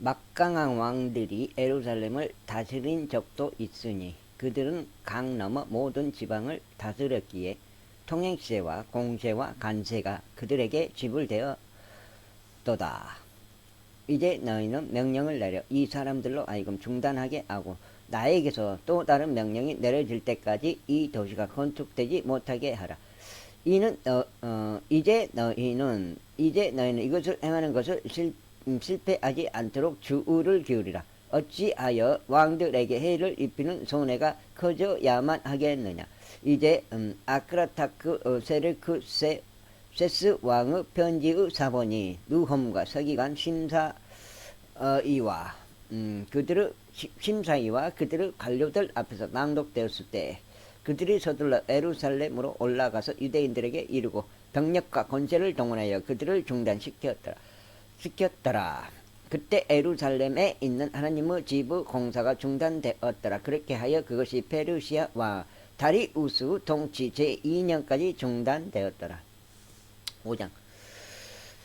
막강한 왕들이 예루살렘을 다스린 적도 있으니 그들은 강 너머 모든 지방을 다스렸기에 통행세와 공세와 관세가 그들에게 지불되었도다. 이제 너희는 명령을 내려 이 사람들로 하여금 중단하게 하고 나에게서 또 다른 명령이 내려질 때까지 이 도시가 건축되지 못하게 하라. 이제 너희는 이것을 행하는 것을 실패하지 않도록 주의를 기울이라. 어찌하여 왕들에게 해를 입히는 손해가 커져야만 하겠느냐. 이제 아크라타크 세르크세스 왕의 편지의 사본이 누홈과 서기관 심사위와 그들의 관료들 앞에서 낭독되었을 때 그들이 서둘러 예루살렘으로 올라가서 유대인들에게 이르고 병력과 권세를 동원하여 그들을 중단시켰더라. 그때 예루살렘에 있는 하나님의 집의 공사가 중단되었더라. 그렇게 하여 그것이 페르시아 왕 다리우스 통치 제2년까지 중단되었더라. 5장.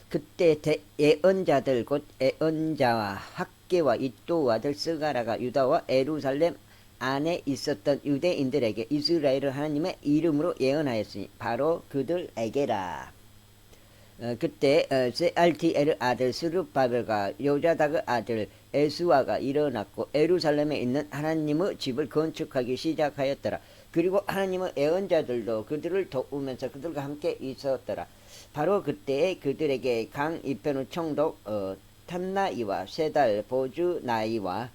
그때 예언자들 곧 예언자와 학계와 이도 아들 스가라가 유다와 예루살렘 안에 있었던 유대인들에게 이스라엘 하나님의 이름으로 예언하였으니 바로 그들에게라. 그때 세알티엘 아들 스룹바벨과 요자닥의 아들 에스와가 일어났고 예루살렘에 있는 하나님의 집을 건축하기 시작하였더라. 그리고 하나님의 예언자들도 그들을 도우면서 그들과 함께 있었더라. 바로 그때에 그들에게 강 이편의 총독 탐나이와 세달 보주나이와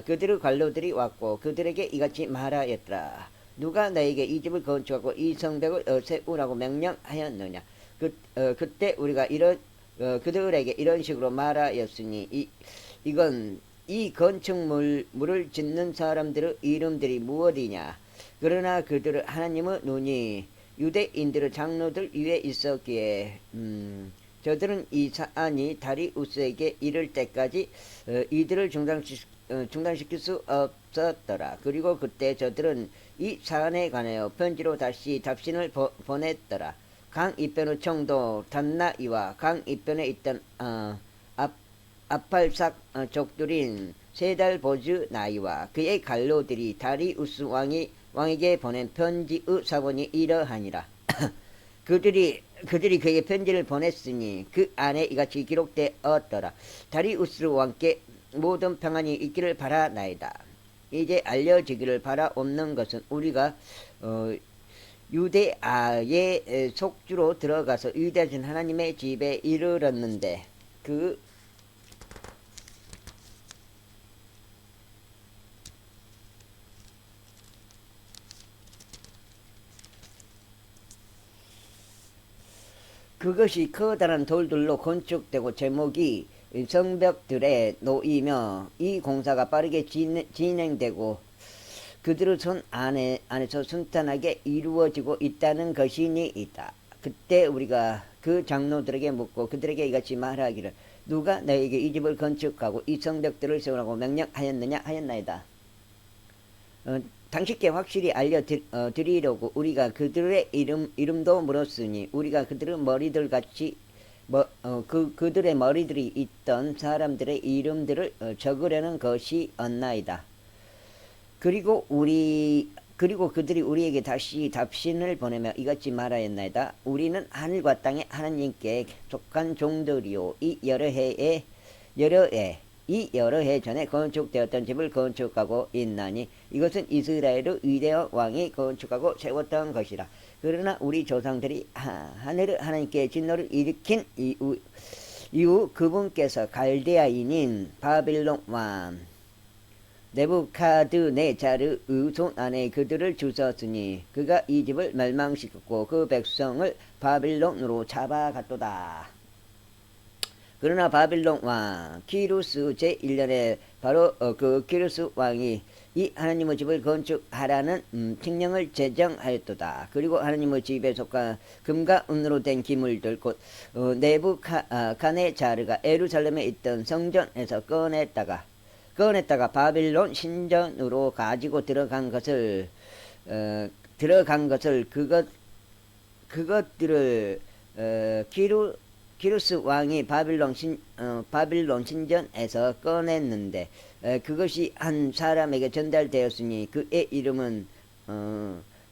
그들의 관료들이 왔고 그들에게 이같이 말하였더라. 누가 너에게 이 집을 건축하고 이 성벽을 세우라고 명령하였느냐. 그때 우리가 그들에게 이런 식으로 말하였으니 이 건축물을 짓는 사람들의 이름들이 무엇이냐. 그러나 그들은 하나님의 눈이 유대인들의 장로들 위에 있었기에 저들은 이 사안이 다리우스에게 이를 때까지 이들을 중단시킬 수 없었더라. 그리고 그때 저들은 이 사안에 관하여 편지로 다시 답신을 보냈더라. 강 이편의 총독 단나이와 강 이편에 있던 아팔삭 족들인 세달 보즈 나이와 그의 관료들이 다리우스 왕에게 보낸 편지의 사본이 이러하니라. 그들이 그에게 편지를 보냈으니 그 안에 이같이 기록되었더라. 다리우스 왕께 모든 평안이 있기를 바라나이다. 이제 알려지기를 바라옵는 것은 우리가 유대아의 속주로 들어가서 위대하신 하나님의 집에 이르렀는데 그것이 커다란 돌들로 건축되고 제목이 성벽들에 놓이며 이 공사가 빠르게 진행되고 그들의 손 안에서 순탄하게 이루어지고 있다는 것이니이다. 그때 우리가 그 장로들에게 묻고 그들에게 이같이 말하기를 누가 너에게 이 집을 건축하고 이 성벽들을 세우라고 명령하였느냐 하였나이다. 당신께 확실히 알려드리려고 우리가 그들의 이름도 물었으니 우리가 그들의 머리들같이 그들의 머리들이 있던 사람들의 이름들을 적으려는 것이었나이다. 그리고 그들이 우리에게 다시 답신을 보내며 이같이 말하였나이다. 우리는 하늘과 땅의 하나님께 속한 종들이요 이 여러 해 전에 건축되었던 집을 건축하고 있나니 이것은 이스라엘의 위대한 왕이 건축하고 세웠던 것이라. 그러나 우리 조상들이 하늘의 하나님께 진노를 일으킨 이후 그분께서 갈대아인인 바빌론 왕 네부카드네자르의 손 안에 그들을 주셨으니 그가 이 집을 멸망시켰고 그 백성을 바빌론으로 잡아갔도다. 그러나 바빌론 왕 키루스 제1년에 바로 그 키루스 왕이 이 하나님의 집을 건축하라는 칙령을 제정하였도다. 그리고 하나님의 집에 속한 금과 은으로 된 기물들 곧 네부카네자르가 예루살렘에 있던 성전에서 꺼냈다가 바빌론 신전으로 가지고 들어간 것을 그것들을 키루스 왕이 바빌론 신전에서 꺼냈는데 그것이 한 사람에게 전달되었으니 그의 이름은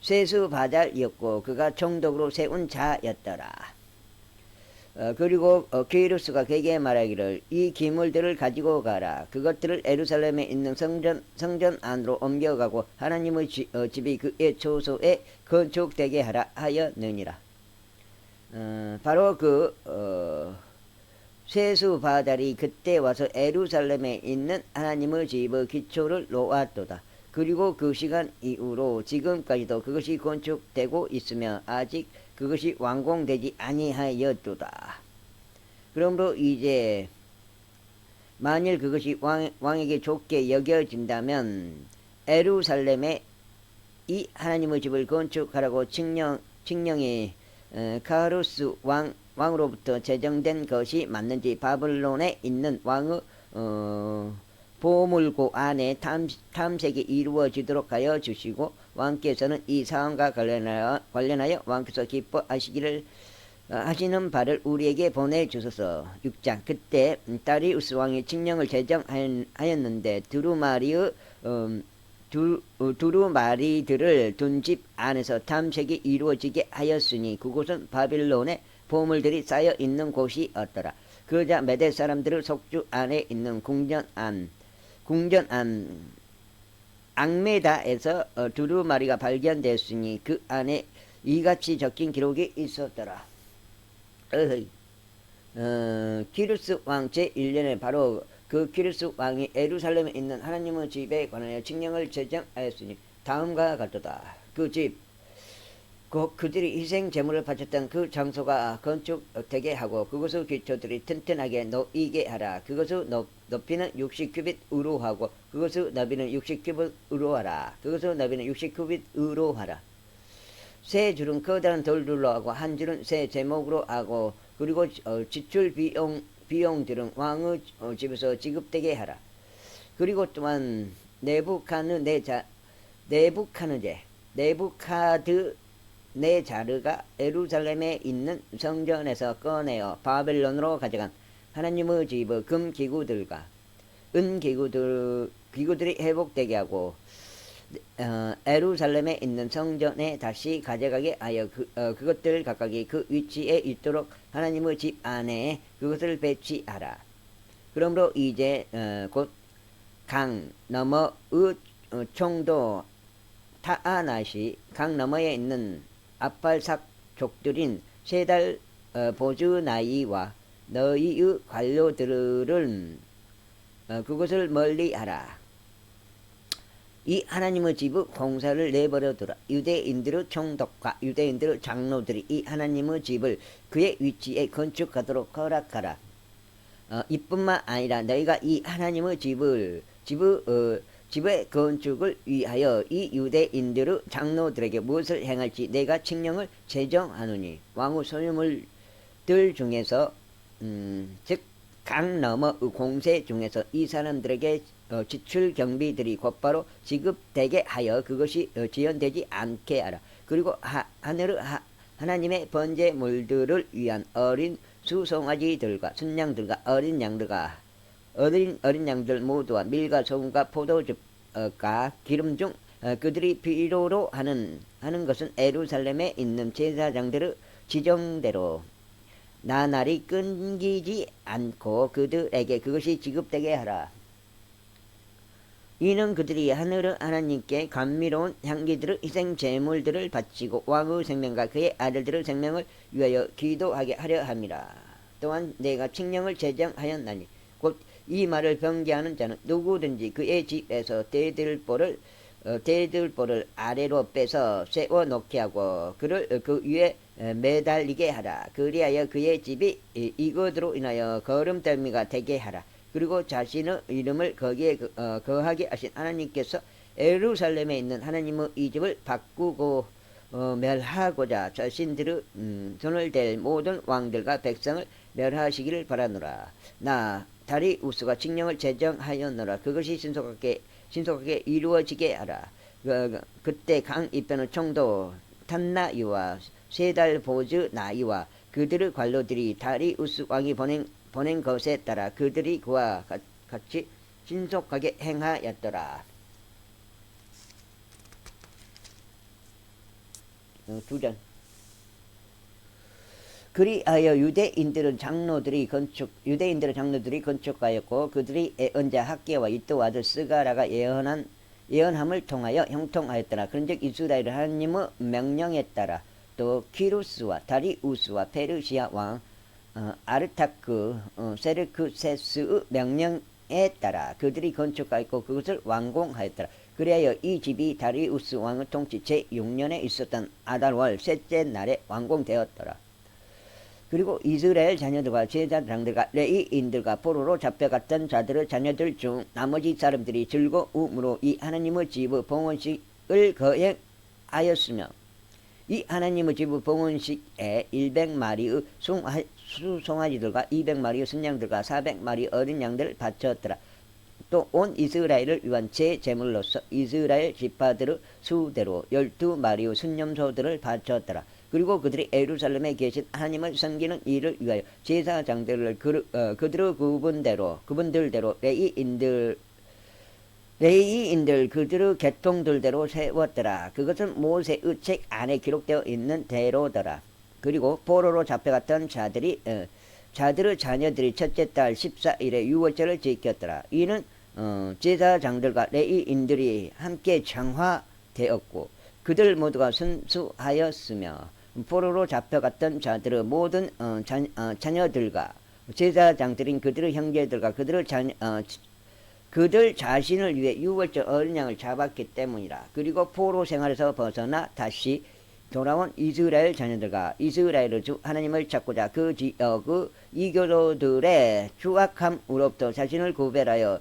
쇠수바달이었고 그가 총독으로 세운 자였더라. 그리고 키루스가 그에게 말하기를 이 기물들을 가지고 가라. 그것들을 예루살렘에 있는 성전 안으로 옮겨가고 하나님의 집이 그의 초소에 건축되게 하라 하였느니라. 바로 쇠수바달이 그때 와서 예루살렘에 있는 하나님의 집의 기초를 놓았도다. 그리고 그 시간 이후로 지금까지도 그것이 건축되고 있으며 아직 그것이 완공되지 아니하였도다. 그러므로 이제 만일 그것이 왕에게 좋게 여겨진다면 예루살렘에 이 하나님의 집을 건축하라고 칙령이 카루스 왕으로부터 제정된 것이 맞는지 바벨론에 있는 왕의 보물고 안에 탐색이 이루어지도록 하여 주시고 왕께서는 이 사안과 관련하여 왕께서 기뻐하시기를 하시는 바를 우리에게 보내주소서. 6장 그때 다리우스 왕이 칙령을 제정하였는데 두루마리들을 둔 집 안에서 탐색이 이루어지게 하였으니 그곳은 바빌론의 보물들이 쌓여 있는 곳이었더라. 그러자 메대 사람들의 속주 안에 있는 궁전 안 앙메다에서 두루마리가 발견되었으니 그 안에 이같이 적힌 기록이 있었더라. 키루스 왕 제1년에 바로 그 키루스 왕이 예루살렘에 있는 하나님의 집에 관하여 칙령을 제정하였으니 다음과 같도다. 그 집 그들이 희생 제물을 바쳤던 그 장소가 건축되게 하고 그것의 기초들이 튼튼하게 놓이게 하라. 그것의 높이는 60규빗으로 하고 그것의 너비는 60규빗으로 하라. 그것의 너비는 60규빗으로 하라. 세 줄은 커다란 돌들로 하고 한 줄은 새 제목으로 하고 그리고 지출 비용들은 왕의 집에서 지급되게 하라. 그리고 또한 네부카드네자르가 예루살렘에 있는 성전에서 꺼내어 바벨론으로 가져간 하나님의 집의 금 기구들과 은 기구들이 회복되게 하고 예루살렘에 있는 성전에 다시 가져가게 하여 그것들 각각이 그 위치에 있도록 하나님의 집 안에 그것을 배치하라. 그러므로 이제 곧 강 너머의 총도 타아낫이 강 너머에 있는 압발삭족들인 세달 보즈나이와 너희의 관료들은 그것을 멀리하라. 이 하나님의 집의 공사를 내버려두라. 유대인들의 총독과 유대인들의 장로들이 이 하나님의 집을 그의 위치에 건축하도록 허락하라. 이뿐만 아니라 너희가 이 하나님의 집의 건축을 위하여 이 유대인들의 장로들에게 무엇을 행할지 내가 칙령을 제정하노니 왕의 소유물들 중에서 즉 강 너머의 공세 중에서 이 사람들에게 지출 경비들이 곧바로 지급되게 하여 그것이 지연되지 않게 하라. 그리고 하늘의 하나님의 번제물들을 위한 어린 수송아지들과 순양들과 어린 양들 모두와 밀과 소금과 포도즙과 기름 중 그들이 필요로 하는 것은 예루살렘에 있는 제사장들의 지정대로 나날이 끊기지 않고 그들에게 그것이 지급되게 하라. 이는 그들이 하늘의 하나님께 감미로운 향기들의 희생 제물들을 바치고 왕의 생명과 그의 아들들의 생명을 위하여 기도하게 하려 함이라. 또한 내가 칙령을 제정하였나니 곧 이 말을 변개하는 자는 누구든지 그의 집에서 대들보를 아래로 빼서 세워 놓게 하고 그를 그 위에 매달리게 하라. 그리하여 그의 집이 이것으로 인하여 거름덜미가 되게 하라. 그리고 자신의 이름을 거기에 거하게 하신 하나님께서 예루살렘에 있는 하나님의 이 집을 바꾸고 멸하고자 자신들의 손을 댈 모든 왕들과 백성을 멸하시기를 바라노라. 나 다리우스가 칙령을 제정하였노라. 그것이 신속하게 이루어지게 하라. 그때 강 이편의 총독 탄나이와 세달 보즈 나이와 그들의 관료들이 다리우스 왕이 보낸 것에 따라 그들이 그와 같이 신속하게 행하였더라. 두 장. 그리하여 유대인들은 장로들이 건축하였고 그들이 예언자 학개와 이또 아들 스가라가 예언함을 통하여 형통하였더라. 그런즉 이스라엘 하나님의 명령에 따라 또 키루스와 다리우스와 페르시아 왕 아르타크 세르크세스의 명령에 따라 그들이 건축하였고 그것을 완공하였더라. 그리하여 이 집이 다리우스 왕의 통치 제6년에 있었던 아달월 셋째 날에 완공되었더라. 그리고 이스라엘 자녀들과 제사장들과 레위인들과 포로로 잡혀갔던 자들의 자녀들 중 나머지 사람들이 즐거움으로 이 하나님의 집의 봉헌식을 거행하였으며 이 하나님의 집의 봉헌식에 100마리의 수송아지들과 200마리의 순양들과 400마리 어린 양들을 바쳤더라. 또 온 이스라엘을 위한 제 제물로서 이스라엘 지파들의 수대로 12마리의 순념소들을 바쳤더라. 그리고 그들이 예루살렘에 계신 하나님을 섬기는 일을 위하여 제사장들을 그들의 그분들대로 레위인들 그들의 계통들대로 세웠더라. 그것은 모세의 책 안에 기록되어 있는 대로더라. 그리고 포로로 잡혀갔던 자들의 자녀들이 첫째 달 14일에 유월절을 지켰더라. 이는 제사장들과 레위인들이 함께 정화되었고 그들 모두가 순수하였으며 포로로 잡혀갔던 자들의 모든 자녀들과 제사장들인 그들의 형제들과 그들 자신을 위해 유월절 어린 양을 잡았기 때문이라. 그리고 포로 생활에서 벗어나 다시 돌아온 이스라엘 자녀들과 이스라엘의 주 하나님을 찾고자 그 지역의 이교도들의 추악함으로부터 자신을 구별하여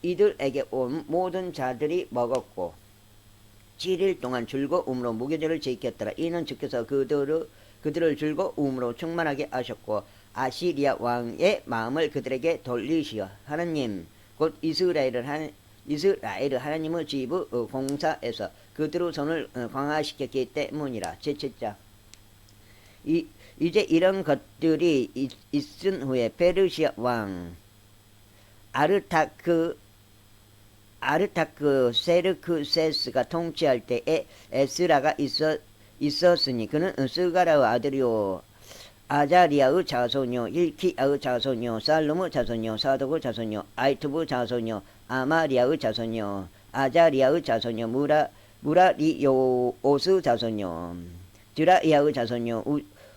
이들에게 온 모든 자들이 먹었고 7일 동안 즐거움으로 무교절을 지켰더라. 이는 주께서 그들을 즐거움으로 충만하게 하셨고 아시리아 왕의 마음을 그들에게 돌리시어 하나님 곧 이스라엘을 하나님의 집의 공사에서 그들의 손을 강화시켰기 때문이라. 제7장. 이제 이런 것들이 있은 후에 페르시아 왕 아르타크 세르크세스가 통치할 때에 에스라가 있었으니 그는 스가라의 아들이요 아자리아의 자손이요 힐키야의 자손이요 살룸의 자손이요 사독의 자손이요 아이투브 자손이요 아마리아의 자손이요 아자리아의 자손이요 무라리오스 자손이요 드라이아의 자손이요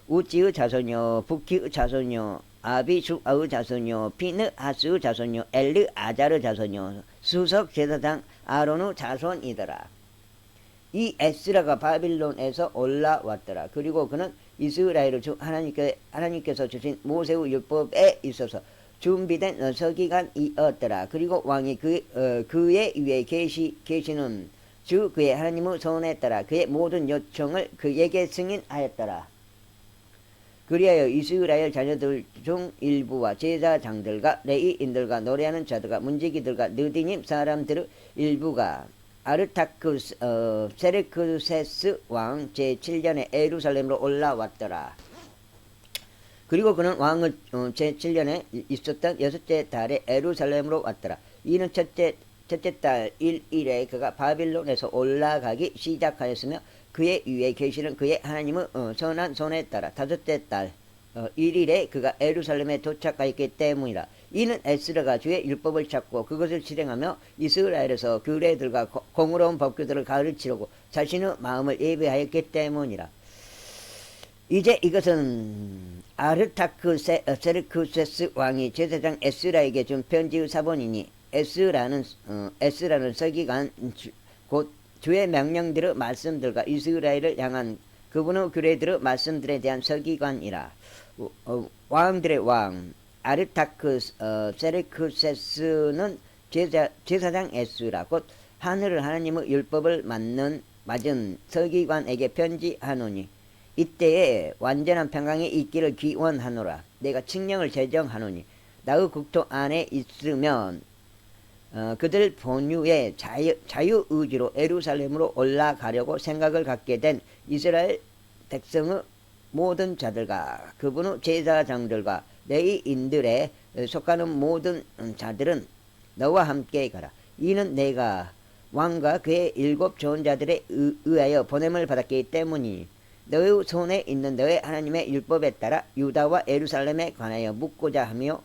우찌의 자손이요 부키의 자손이요 아비수아의 자손이요 피느하스의 자손이요 엘르아자의 자손이요 수석 제사장 아론의 자손이더라. 이 에스라가 바빌론에서 올라왔더라. 그리고 그는 이스라엘의 주 하나님께서 주신 모세의 율법에 있어서 준비된 서기관이었더라. 그리고 왕이 그의 위에 계시는 주 그의 하나님의 손에 따라 그의 모든 요청을 그에게 승인하였더라. 그리하여 이스라엘 자녀들 중 일부와 제사장들과 레위인들과 노래하는 자들과 문지기들과 느디님 사람들의 일부가 아르타크 세르크세스 왕 제7년에 예루살렘으로 올라왔더라. 그리고 그는 왕의 제7년에 있었던 여섯째 달에 예루살렘으로 왔더라. 이는 첫째 달 1일에 그가 바빌론에서 올라가기 시작하였으며 그의 위에 계시는 그의 하나님의 선한 손에 따라 다섯째 달 1일에 그가 예루살렘에 도착하였기 때문이라. 이는 에스라가 주의 율법을 찾고 그것을 실행하며 이스라엘에서 규례들과 공의로운 법규들을 가르치려고 자신의 마음을 예비하였기 때문이라. 이제 이것은 아르타크 세르크세스 왕이 제사장 에스라에게 준 편지의 사본이니 에스라는 서기관 곧 주의 명령들의 말씀들과 이스라엘을 향한 그분의 규례들의 말씀들에 대한 서기관이라. 왕들의 왕 아르타크 세르크세스는 제사장 에스라 곧 하늘을 하나님의 율법을 맞은 서기관에게 편지하노니 이때에 완전한 평강이 있기를 기원하노라. 내가 칙령을 제정하노니 나의 국토 안에 있으면 그들 본유의 자유의지로 예루살렘으로 올라가려고 생각을 갖게 된 이스라엘 백성의 모든 자들과 그분 후 제사장들과 레위인들에 속하는 모든 자들은 너와 함께 가라. 이는 내가 왕과 그의 7 좋은 자들에 의하여 보냄을 받았기 때문이니 너의 손에 있는 너의 하나님의 율법에 따라 유다와 예루살렘에 관하여 묻고자 하며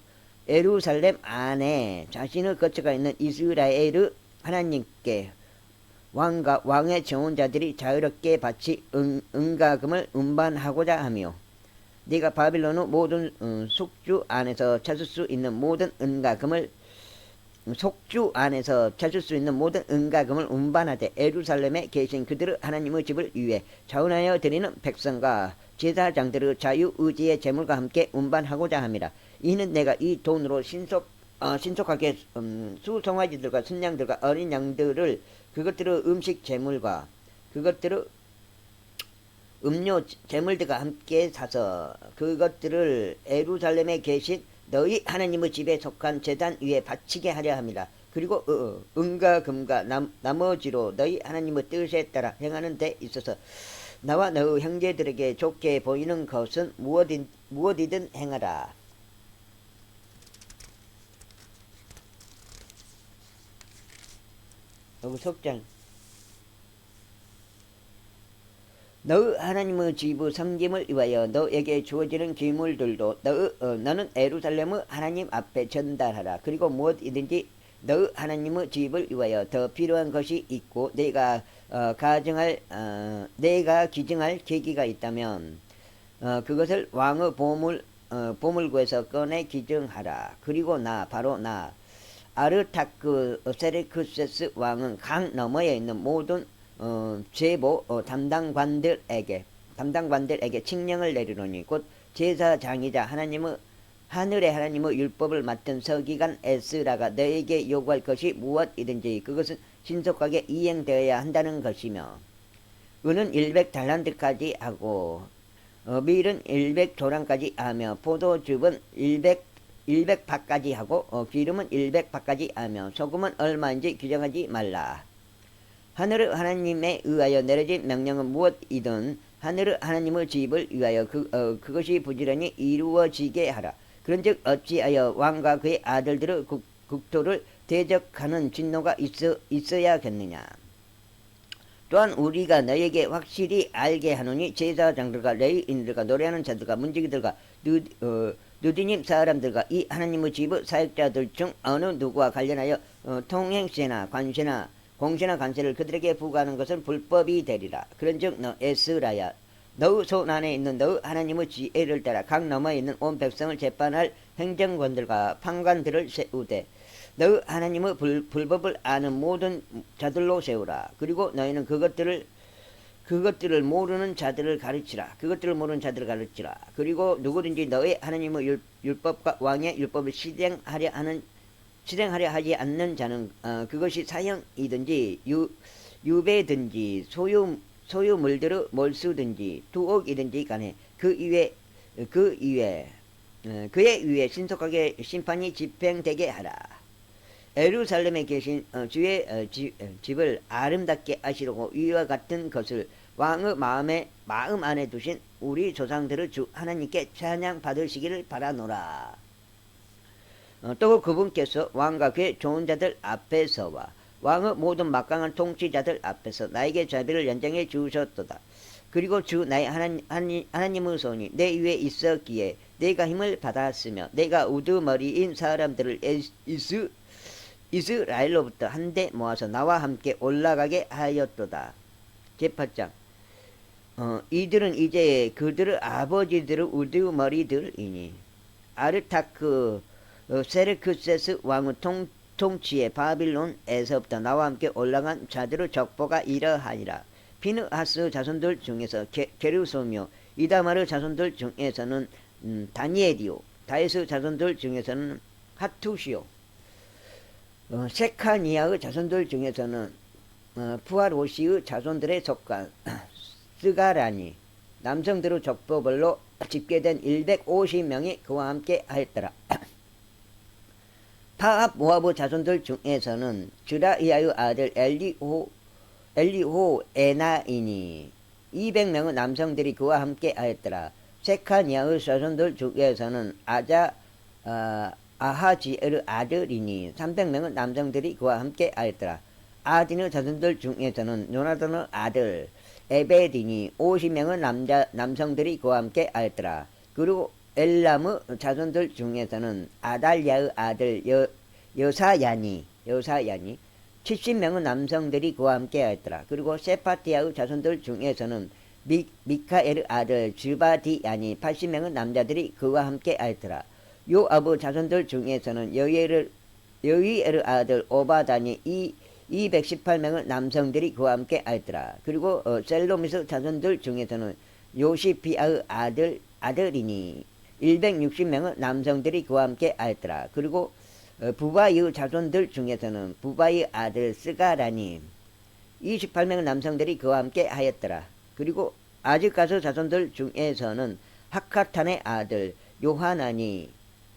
예루살렘 안에 자신을 거쳐가 있는 이스라엘의 하나님께 왕과 왕의 좋은 자들이 자유롭게 바치 은가금을 운반하고자 하며 네가 바빌론의 모든 속주 안에서 찾을 수 있는 모든 은가금을 운반하되 예루살렘에 계신 그들의 하나님의 집을 위해 자원하여 드리는 백성과 제사장들의 자유의지의 재물과 함께 운반하고자 함이라. 이는 내가 이 돈으로 신속하게 수송아지들과 순양들과 어린 양들을 그것들의 음식 재물과 그것들의 음료 재물들과 함께 사서 그것들을 예루살렘에 계신 너희 하나님의 집에 속한 제단 위에 바치게 하려 함이라. 그리고 은과 금과 나머지로 너희 하나님의 뜻에 따라 행하는 데 있어서 나와 너희 형제들에게 좋게 보이는 것은 무엇이든 행하라. 여기 속장. 너의 하나님의 집의 섬김을 위하여 너에게 주어지는 기물들도 너는 예루살렘의 하나님 앞에 전달하라. 그리고 무엇이든지 너의 하나님의 집을 위하여 더 필요한 것이 있고 내가 기증할 계기가 있다면 그것을 왕의 보물고에서 꺼내 기증하라. 그리고 바로 나 아르타크세르크세스 왕은 강 너머에 있는 모든 제보 담당관들에게 칙령을 내리노니 곧 제사장이자 하늘의 하나님의 율법을 맡은 서기관 에스라가 너에게 요구할 것이 무엇이든지 그것은 신속하게 이행되어야 한다는 것이며 은은 100달란트까지 하고 밀은 100조랑까지 하며 포도즙은 100밭까지 하고 기름은 100밭까지 하며 소금은 얼마인지 규정하지 말라. 하늘의 하나님에 의하여 내려진 명령은 무엇이든 하늘의 하나님의 집을 위하여 그것이 부지런히 이루어지게 하라. 그런즉 어찌하여 왕과 그의 아들들의 국토를 대적하는 진노가 있어야겠느냐. 또한 우리가 너에게 확실히 알게 하노니 제사장들과 레위인들과 노래하는 자들과 문지기들과 느디님 사람들과 이 하나님의 집의 사역자들 중 어느 누구와 관련하여 통행세나 관세나 공세나 관세를 그들에게 부과하는 것은 불법이 되리라. 그런즉 너 에스라야 너의 손 안에 있는 너의 하나님의 지혜를 따라 강 너머에 있는 온 백성을 재판할 행정관들과 판관들을 세우되 너의 하나님의 불법을 아는 모든 자들로 세우라. 그리고 너희는 그것들을 모르는 자들을 가르치라. 그리고 누구든지 너의 하나님의 율법과 왕의 율법을 실행하려 하지 않는 자는 그것이 사형이든지 유배든지 소유물들의 몰수든지 투옥이든지 간에 그의 위에 신속하게 심판이 집행되게 하라. 예루살렘에 계신 주의 집을 아름답게 하시려고 이와 같은 것을 왕의 마음 안에 두신 우리 조상들의 주 하나님께 찬양 받으시기를 바라노라. 또 그분께서 왕과 그의 좋은 자들 앞에서와 왕의 모든 막강한 통치자들 앞에서 나에게 자비를 연장해 주셨도다. 그리고 주 나의 하나님의 손이 내 위에 있었기에 내가 힘을 받았으며 내가 우두머리인 사람들을 이스라엘로부터 한데 모아서 나와 함께 올라가게 하였도다. 제8장 이들은 이제 그들의 아버지들의 우두머리들이니 아르타크 세르크세스 왕의 통치의 바빌론에서부터 나와 함께 올라간 자들의 족보가 이러하니라. 피느하스 자손들 중에서 게르소며 이다마르 자손들 중에서는 다니엘이요 다에스 자손들 중에서는 하투시요 세카니아의 자손들 중에서는 푸아로시의 자손들에 속한 스가라니 남성들의 족보별로 집계된 150명이 그와 함께 하였더라. 파압 모아브 자손들 중에서는 주라이아의 아들 엘리호 에나이니 200명의 남성들이 그와 함께 하였더라. 세카니아의 자손들 중에서는 아하지엘의 아들이니 300명의 남성들이 그와 함께 하였더라. 아딘의 자손들 중에서는 요나단의 아들 에베디니 50명의 남성들이 그와 함께 하였더라. 그리고 엘람의 자손들 중에서는 아달랴의 아들 여사야니 70명의 남성들이 그와 함께 하였더라. 그리고 세파티아의 자손들 중에서는 미카엘의 아들 즈바디야니 80명의 남자들이 그와 함께 하였더라. 요압의 자손들 중에서는 여이엘의 아들 오바다니 218명의 남성들이 그와 함께 하였더라. 그리고 셀로미스 자손들 중에서는 요시피아의 아들이니 160명의 남성들이 그와 함께 하였더라. 그리고 부바이의 자손들 중에서는 부바이의 아들 스가라니 28명의 남성들이 그와 함께 하였더라. 그리고 아즈가스 자손들 중에서는 하카탄의 아들 요하난이니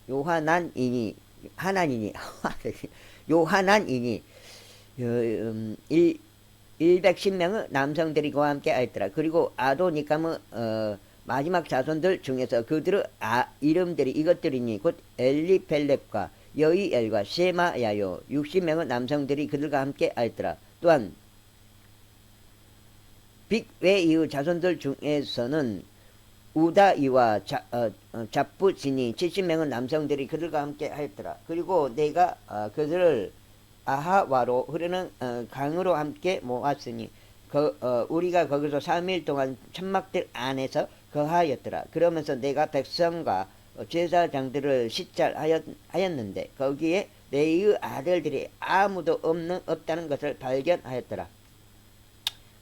110명의 남성들이 그와 함께 하였더라. 그리고 아도니감의 마지막 자손들 중에서 그들의 이름들이 이것들이니 곧 엘리펠렉과 여이엘과 셰마야요 60명의 남성들이 그들과 함께 하였더라. 또한 빅웨이의 자손들 중에서는 우다이와 잡부진이 70명의 남성들이 그들과 함께 하였더라. 그리고 내가 그들을 아하와로 흐르는 강으로 함께 모았으니 우리가 거기서 3일 동안 천막들 안에서 거하였더라. 그러면서 내가 백성과 제사장들을 시찰하였는데 거기에 내의 아들들이 아무도 없다는 것을 발견하였더라.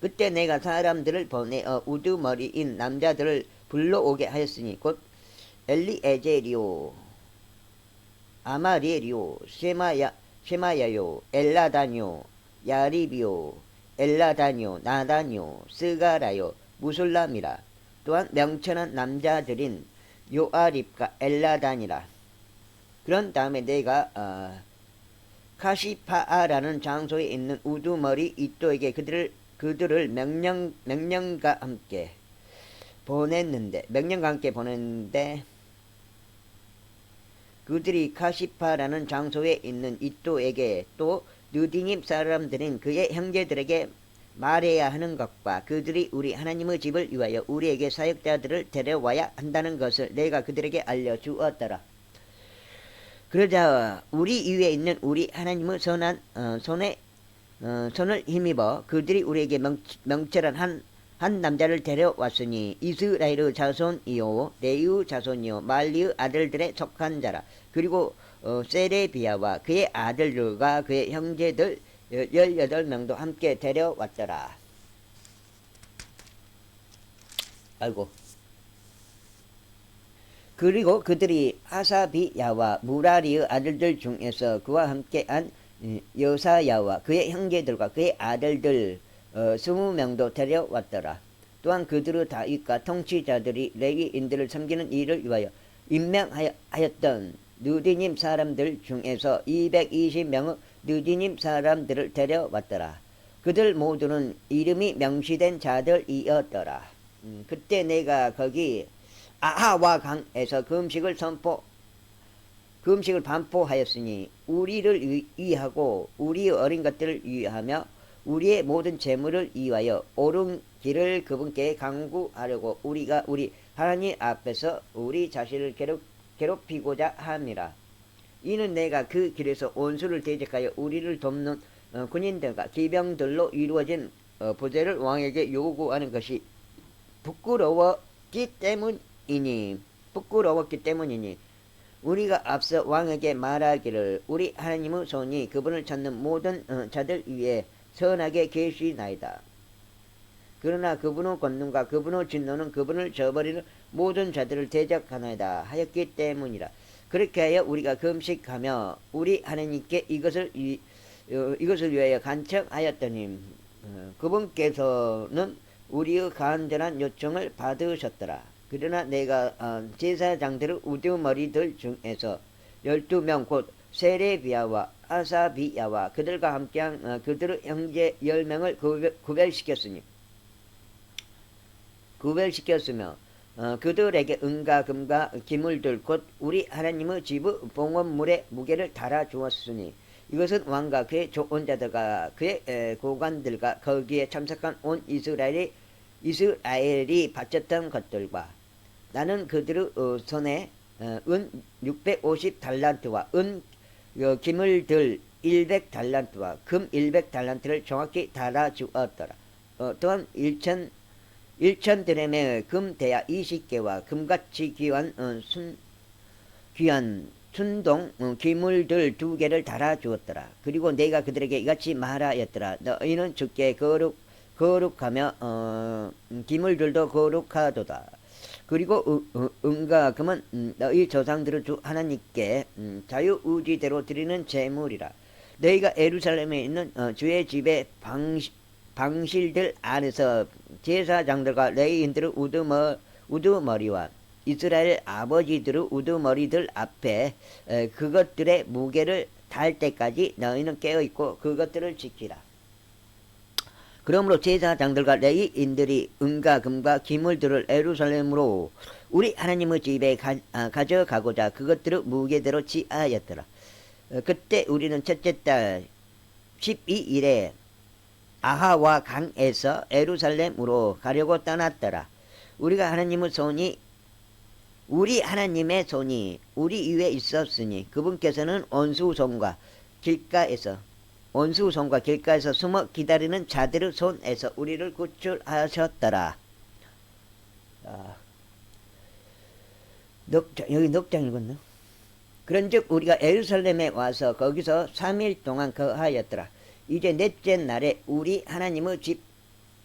그때 내가 사람들을 보내어 우두머리인 남자들을 불러오게 하였으니 곧 엘리에제리오, 아마리엘이요, 쉐마야요, 엘라다뇨, 야리비요, 엘라다뇨, 나다뇨, 스가라요, 무술람이라. 또한 명천한 남자들인 요아립과 엘라단이라. 그런 다음에 내가 카시파아라는 장소에 있는 우두머리 이또에게 그들을 명령과 함께 보냈는데 그들이 카시파라는 장소에 있는 이또에게 또 느디님 사람들인 그의 형제들에게 말해야 하는 것과 그들이 우리 하나님의 집을 위하여 우리에게 사역자들을 데려와야 한다는 것을 내가 그들에게 알려주었더라. 그러자 우리 위에 있는 우리 하나님의 선한 손을 힘입어 그들이 우리에게 명철한 한 남자를 데려왔으니 이스라엘의 자손이요 레위 자손이요 말리의 아들들에 속한 자라. 그리고 세레비아와 그의 아들들과 그의 형제들 18명도 함께 데려왔더라. 아이고. 그리고 그들이 하사비야와 무라리의 아들들 중에서 그와 함께한 여사야와 그의 형제들과 그의 아들들 20명도 데려왔더라. 또한 그들의 다윗과 통치자들이 레위인들을 섬기는 일을 위하여 임명하였던 느디님 사람들 중에서 220명의 느디님 사람들을 데려왔더라. 그들 모두는 이름이 명시된 자들이었더라. 그때 내가 거기 아하와 강에서 금식을 반포하였으니 우리를 위하고 우리의 어린 것들을 위하며 우리의 모든 재물을 위하여 옳은 길을 그분께 강구하려고 우리가 우리 하나님 앞에서 우리 자신을 괴롭히고자 함이라. 이는 내가 그 길에서 온수를 대적하여 우리를 돕는 군인들과 기병들로 이루어진 부대를 왕에게 요구하는 것이 부끄러웠기 때문이니 우리가 앞서 왕에게 말하기를 우리 하나님의 손이 그분을 찾는 모든 자들 위에 선하게 계시나이다. 그러나 그분의 권능과 그분의 진노는 그분을 저버리는 모든 자들을 대적하나이다 하였기 때문이라. 그렇게 하여 우리가 금식하며 우리 하나님께 이것을 위하여 간청하였더니 그분께서는 우리의 간절한 요청을 받으셨더라. 그러나 내가 제사장들의 우두머리들 중에서 12명 곧 세레비야와 아사비야와 그들과 함께한 그들의 형제 10명을 구별시켰으며 그들에게 은과 금과 기물들 곧 우리 하나님의 집의 봉헌물의 무게를 달아 주었으니 이것은 왕과 그의 조언자들과 그의 고관들과 거기에 참석한 온 이스라엘이 바쳤던 것들과 나는 그들의 손에 은 650달란트와 은 기물들 100달란트와 금 100달란트를 정확히 달아주었더라. 또한 1천 드램의 금 대야 20개와 금같이 귀한 순동 기물들 2개를 달아주었더라. 그리고 내가 그들에게 이같이 말하였더라. 너희는 주께 거룩하며 기물들도 거룩하도다. 그리고 은과 금은 너희 조상들의 주 하나님께 자유의지대로 드리는 제물이라. 너희가 예루살렘에 있는 주의 집의 방실들 안에서 제사장들과 레위인들의 우두머리와 이스라엘 아버지들의 우두머리들 앞에 그것들의 무게를 달 때까지 너희는 깨어있고 그것들을 지키라. 그러므로 제사장들과 레위인들이 은과 금과 기물들을 예루살렘으로 우리 하나님의 집에 가져가고자 그것들을 무게대로 지하였더라. 그때 우리는 첫째 달 12일에 아하와 강에서 예루살렘으로 가려고 떠났더라. 우리 하나님의 손이 우리 위에 있었으니 그분께서는 원수손과 길가에서 숨어 기다리는 자들의 손에서 우리를 구출하셨더라. 여기 넉장 읽었나? 그런즉 우리가 예루살렘에 와서 거기서 3일 동안 거하였더라. 이제 넷째 날에 우리 하나님의 집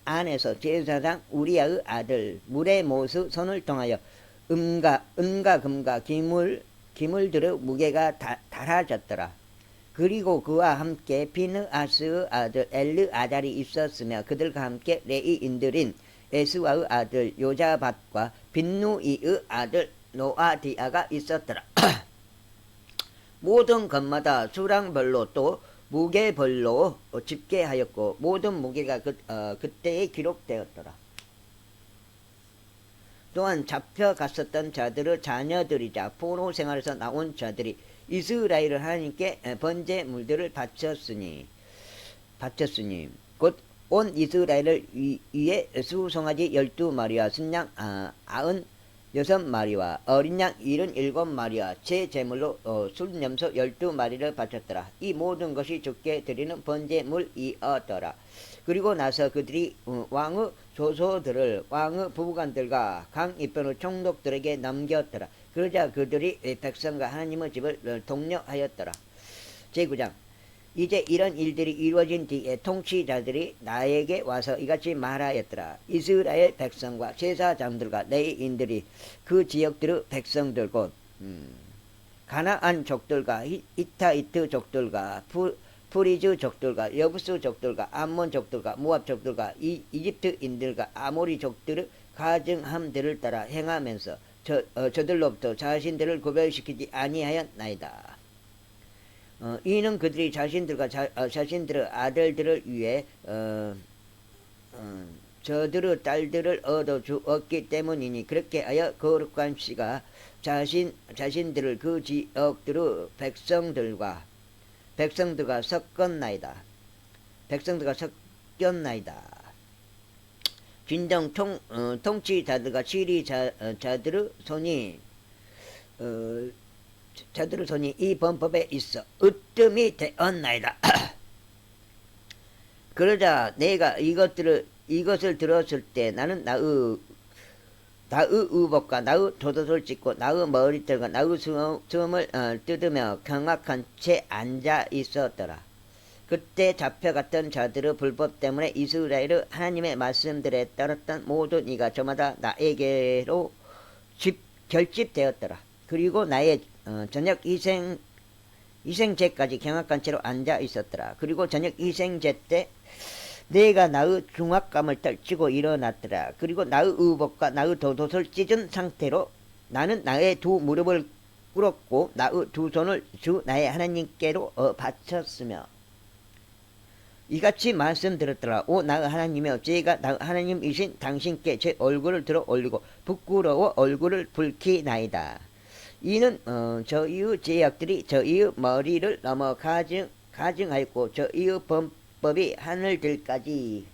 안에서 제사장 우리야의 아들 무레모스 손을 통하여 은과 금과 기물들의 무게가 달아졌더라. 그리고 그와 함께 비느아스의 아들 엘르아달이 있었으며 그들과 함께 레위인들인 에스와의 아들 요자밧과 빈누이의 아들 노아디아가 있었더라. 모든 것마다 수량별로 또 무게별로 집계하였고 모든 무게가 그때에 기록되었더라. 또한 잡혀갔었던 자들의 자녀들이자 포로 생활에서 나온 자들이 이스라엘을 하나님께 번제물들을 바쳤으니 곧 온 이스라엘을 위해 수송아지 12마리와 순양 96마리와 어린 양 77마리와 제 제물로 순염소 12마리를 바쳤더라. 이 모든 것이 주께 드리는 번제물이었더라. 그리고 나서 그들이 왕의 조소들을 왕의 부관들과 강 이편의 총독들에게 넘겼더라. 그러자 그들이 백성과 하나님의 집을 독려하였더라. 제9장 이제 이런 일들이 이루어진 뒤에 통치자들이 나에게 와서 이같이 말하였더라. 이스라엘 백성과 제사장들과 레위인들이 그 지역들의 백성들 곧 가나안 족들과 히타이트 족들과 프리즈 족들과 여부스 족들과 암몬 족들과 모압 족들과 이집트인들과 아모리 족들의 가증함들을 따라 행하면서 저들로부터 자신들을 구별시키지 아니하였나이다. 이는 그들이 자신들과 자신들의 아들들을 위해 저들의 딸들을 얻어 주었기 때문이니 그렇게 하여 거룩한 씨가 자신들을 그 지역들의 백성들과 섞였나이다. 진정 통치자들과 지리자들의 손이 이 범법에 있어 으뜸이 되었나이다. 그러자 내가 이것을 들었을 때 나는 나의 의복과 나의 돛옷을 찢고 나의 머리털과 나의 수염을 뜯으며 경악한 채 앉아 있었더라. 그때 잡혀갔던 자들의 불법 때문에 이스라엘의 하나님의 말씀들에 따랐던 모든 이가 저마다 나에게로 결집되었더라. 그리고 나의 저녁 희생제까지 경악한 채로 앉아 있었더라. 그리고 저녁 희생제 때 내가 나의 중압감을 떨치고 일어났더라. 그리고 나의 의복과 나의 돛옷을 찢은 상태로 나는 나의 두 무릎을 꿇었고 나의 두 손을 주 나의 하나님께로 바쳤으며 이같이 말씀드렸더라. 오 나 하나님이여 제가 하나님이신 당신께 제 얼굴을 들어 올리고 부끄러워 얼굴을 붉히나이다. 이는 저희의 죄악들이 저희의 머리를 넘어 가증하였고 저희의 범법이 하늘들까지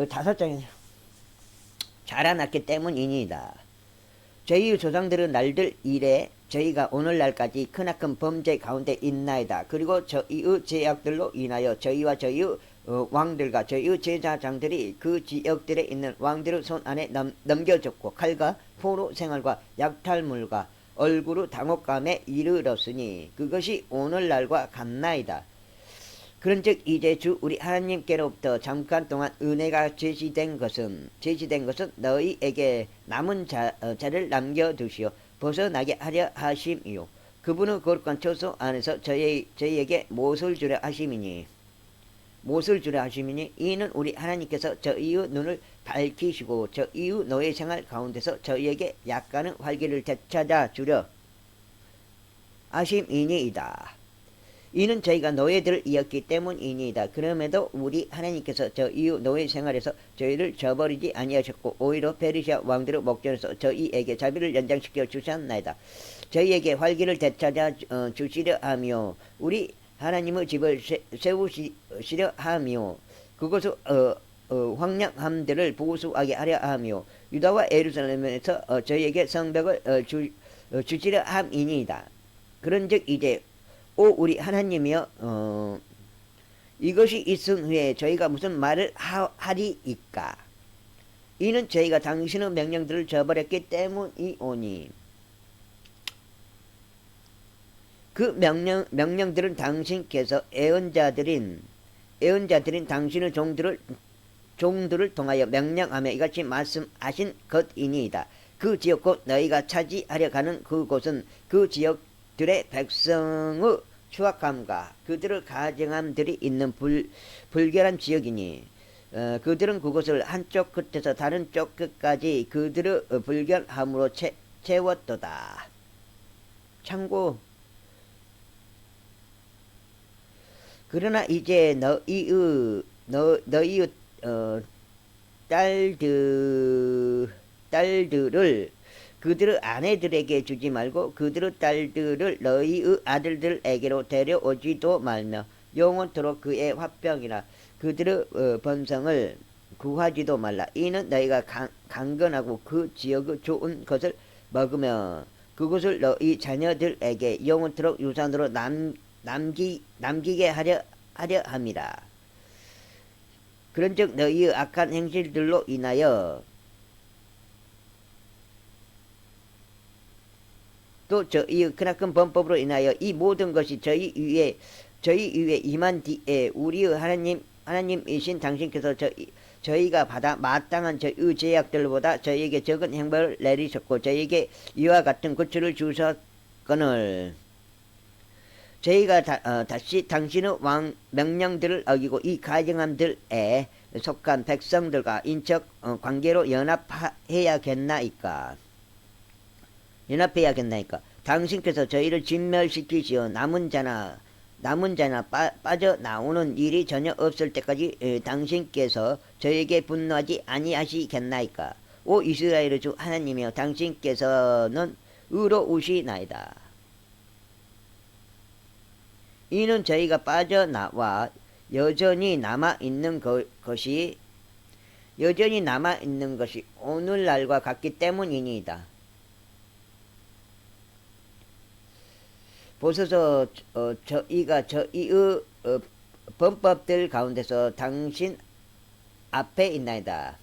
다섯 장이네요. 자라났기 때문이니이다. 저희 조상들은 날들 이래 저희가 오늘날까지 크나큰 범죄 가운데 있나이다. 그리고 저희의 죄악들로 인하여 저희와 저희의 왕들과 저희의 제사장들이 그 지역들에 있는 왕들의 손 안에 넘겨졌고 칼과 포로 생활과 약탈물과 얼굴의 당혹감에 이르렀으니 그것이 오늘날과 같나이다. 그런즉 이제 주 우리 하나님께로부터 잠깐 동안 은혜가 제시된 것은 너희에게 남은 자를 남겨두시어 벗어나게 하려 하심이요 그분의 거룩한 처소 안에서 저희에게 못을 주려 하심이니 이는 우리 하나님께서 저희의 눈을 밝히시고 저희의 노예 생활 가운데서 저희에게 약간의 활기를 되찾아 주려 하심이니이다. 이는 저희가 노예들을 이었기 때문이니이다. 그럼에도 우리 하나님께서 저희의 노예 생활에서 저희를 저버리지 아니하셨고 오히려 페르시아 왕들의 목전에서 저희에게 자비를 연장시켜 주셨나이다. 저희에게 활기를 되찾아 주시려 하며 우리 하나님의 집을 세우시려 하며 그곳의 황량함들을 보수하게 하려 하며 유다와 예루살렘에서 저희에게 성벽을 주시려 함이니이다. 그런즉 이제 오 우리 하나님이여 이것이 있은 후에 저희가 무슨 말을 하리이까. 이는 저희가 당신의 명령들을 저버렸기 때문이오니 그 명령들은 당신께서 애언자들인 당신의 종들을 통하여 명령하며 이같이 말씀하신 것이니이다. 그 지역 곧 너희가 차지하려 가는 그곳은 그 지역들의 백성의 추악함과 그들의 가증함들이 있는 불결한 지역이니 그들은 그곳을 한쪽 끝에서 다른 쪽 끝까지 그들의 불결함으로 채웠도다. 참고 그러나 이제 너희의 딸들을 그들의 아내들에게 주지 말고 그들의 딸들을 너희의 아들들에게로 데려오지도 말며 영원토록 그의 화병이나 그들의 번성을 구하지도 말라. 이는 너희가 강건하고 그 지역의 좋은 것을 먹으며 그것을 너희 자녀들에게 영원토록 유산으로 남기게 하려 함이라. 그런즉 너희의 악한 행실들로 인하여 또 저희의 크나큰 범법으로 인하여 이 모든 것이 저희 위에 임한 뒤에 우리의 하나님이신 당신께서 저희가 받아 마땅한 저희의 죄악들보다 저희에게 적은 형벌을 내리셨고 저희에게 이와 같은 고초를 주셨거늘 저희가 다시 당신의 왕 명령들을 어기고 이 가증함들에 속한 백성들과 인적 관계로 연합해야겠나이까. 당신께서 저희를 진멸시키시어 남은 자나 빠져나오는 일이 전혀 없을 때까지 당신께서 저에게 분노하지 아니하시겠나이까. 오 이스라엘의 주 하나님이여 당신께서는 의로우시나이다. 이는 저희가 빠져나와 여전히 남아있는 것이 오늘날과 같기 때문이니이다. 보소서 저희가 저희의 범법들 가운데서 당신 앞에 있나이다.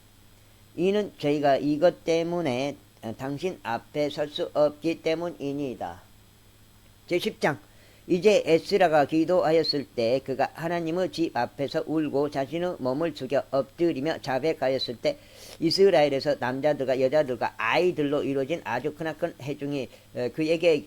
이는 저희가 이것 때문에 당신 앞에 설 수 없기 때문이니이다. 제10장 이제 에스라가 기도하였을 때 그가 하나님의 집 앞에서 울고 자신의 몸을 숙여 엎드리며 자백하였을 때 이스라엘에서 남자들과 여자들과 아이들로 이루어진 아주 크나큰 회중이 그에게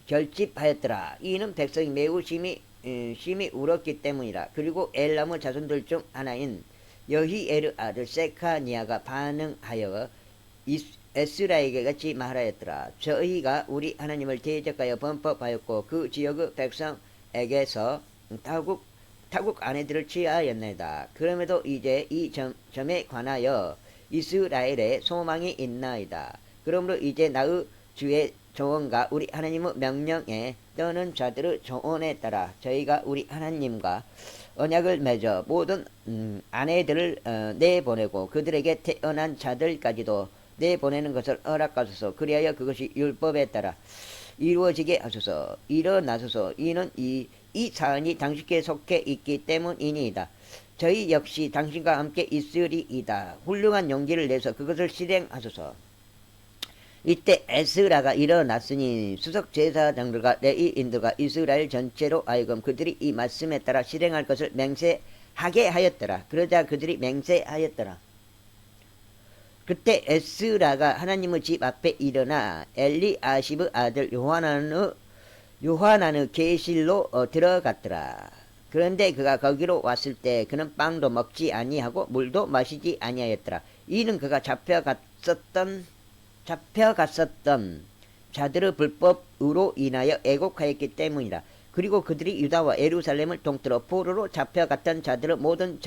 결집하였더라. 이는 백성이 매우 심히 울었기 때문이라. 그리고 엘람의 자손들 중 하나인 여히에르 아들 세카니아가 반응하여 에스라에게 같이 말하였더라. 저희가 우리 하나님을 대적하여 범법하였고 그 지역의 백성에게서 타국 아내들을 취하였나이다. 그럼에도 이제 이 점에 관하여 이스라엘에 소망이 있나이다. 그러므로 이제 나의 주의 조언과 우리 하나님의 명령에 떠는 자들의 조언에 따라 저희가 우리 하나님과 언약을 맺어 모든 아내들을 내보내고 그들에게 태어난 자들까지도 내보내는 것을 허락하소서. 그리하여 그것이 율법에 따라 이루어지게 하소서. 일어나소서. 이는 이 사안이 당신께 속해 있기 때문이니이다. 저희 역시 당신과 함께 있으리이다. 훌륭한 용기를 내서 그것을 실행하소서. 이때 에스라가 일어났으니 수석 제사장들과 레위인들과 이스라엘 전체로 하여금 그들이 이 말씀에 따라 실행할 것을 맹세하게 하였더라. 그러자 그들이 맹세하였더라. 그때 에스라가 하나님의 집 앞에 일어나 엘리아십의 아들 요하난의 계실로 들어갔더라. 그런데 그가 거기로 왔을 때 그는 빵도 먹지 아니하고 물도 마시지 아니하였더라. 이는 그가 잡혀갔었던 자들의 불법으로 인하여 애곡하였기 때문이다. 그리고 그들이 유다와 예루살렘을 통틀어 포로로 잡혀갔던 자들의 모든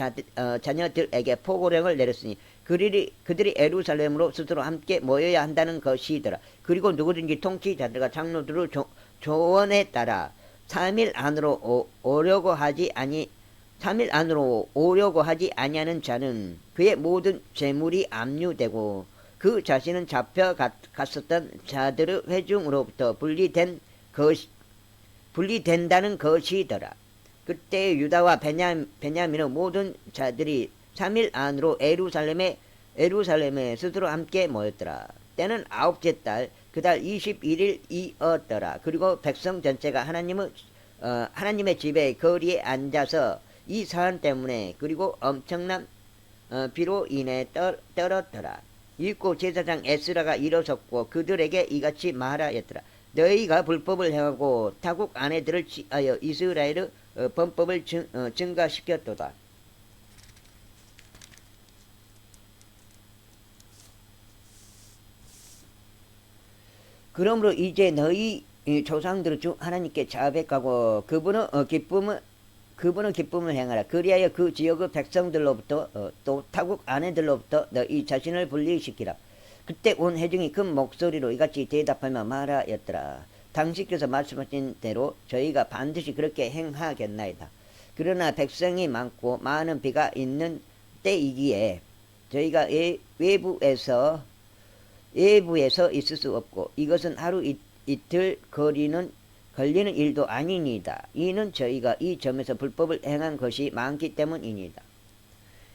자녀들에게 포고령을 내렸으니 그들이 예루살렘으로 스스로 함께 모여야 한다는 것이더라. 그리고 누구든지 통치자들과 장로들의 조언에 따라 3일 안으로 오려고 하지 아니하는 자는 그의 모든 재물이 압류되고 그 자신은 잡혀갔었던 자들의 회중으로부터 분리된다는 것이더라. 그때 유다와 베냐민의 모든 자들이 3일 안으로 예루살렘에 스스로 함께 모였더라. 때는 9째 달 그 달 21일이었더라. 그리고 백성 전체가 하나님의 집에 거리에 앉아서 이 사안 때문에 그리고 엄청난 비로 인해 떨었더라. 읽고 제사장 에스라가 일어섰고 그들에게 이같이 말하였더라. 너희가 불법을 행하고 타국 아내들을 취하여 이스라엘의 범법을 증가시켰도다. 그러므로 이제 너희 조상들 중 하나님께 자백하고 그분의 기쁨을 행하라. 그리하여 그 지역의 백성들로부터 또 타국 아내들로부터 너희 자신을 분리시키라. 그때 온 회중이 큰 목소리로 이같이 대답하며 말하였더라. 당신께서 말씀하신 대로 저희가 반드시 그렇게 행하겠나이다. 그러나 백성이 많고 많은 비가 있는 때이기에 저희가 외부에서 있을 수 없고 이것은 하루 이틀 걸리는 일도 아니니이다. 이는 저희가 이 점에서 불법을 행한 것이 많기 때문이니이다.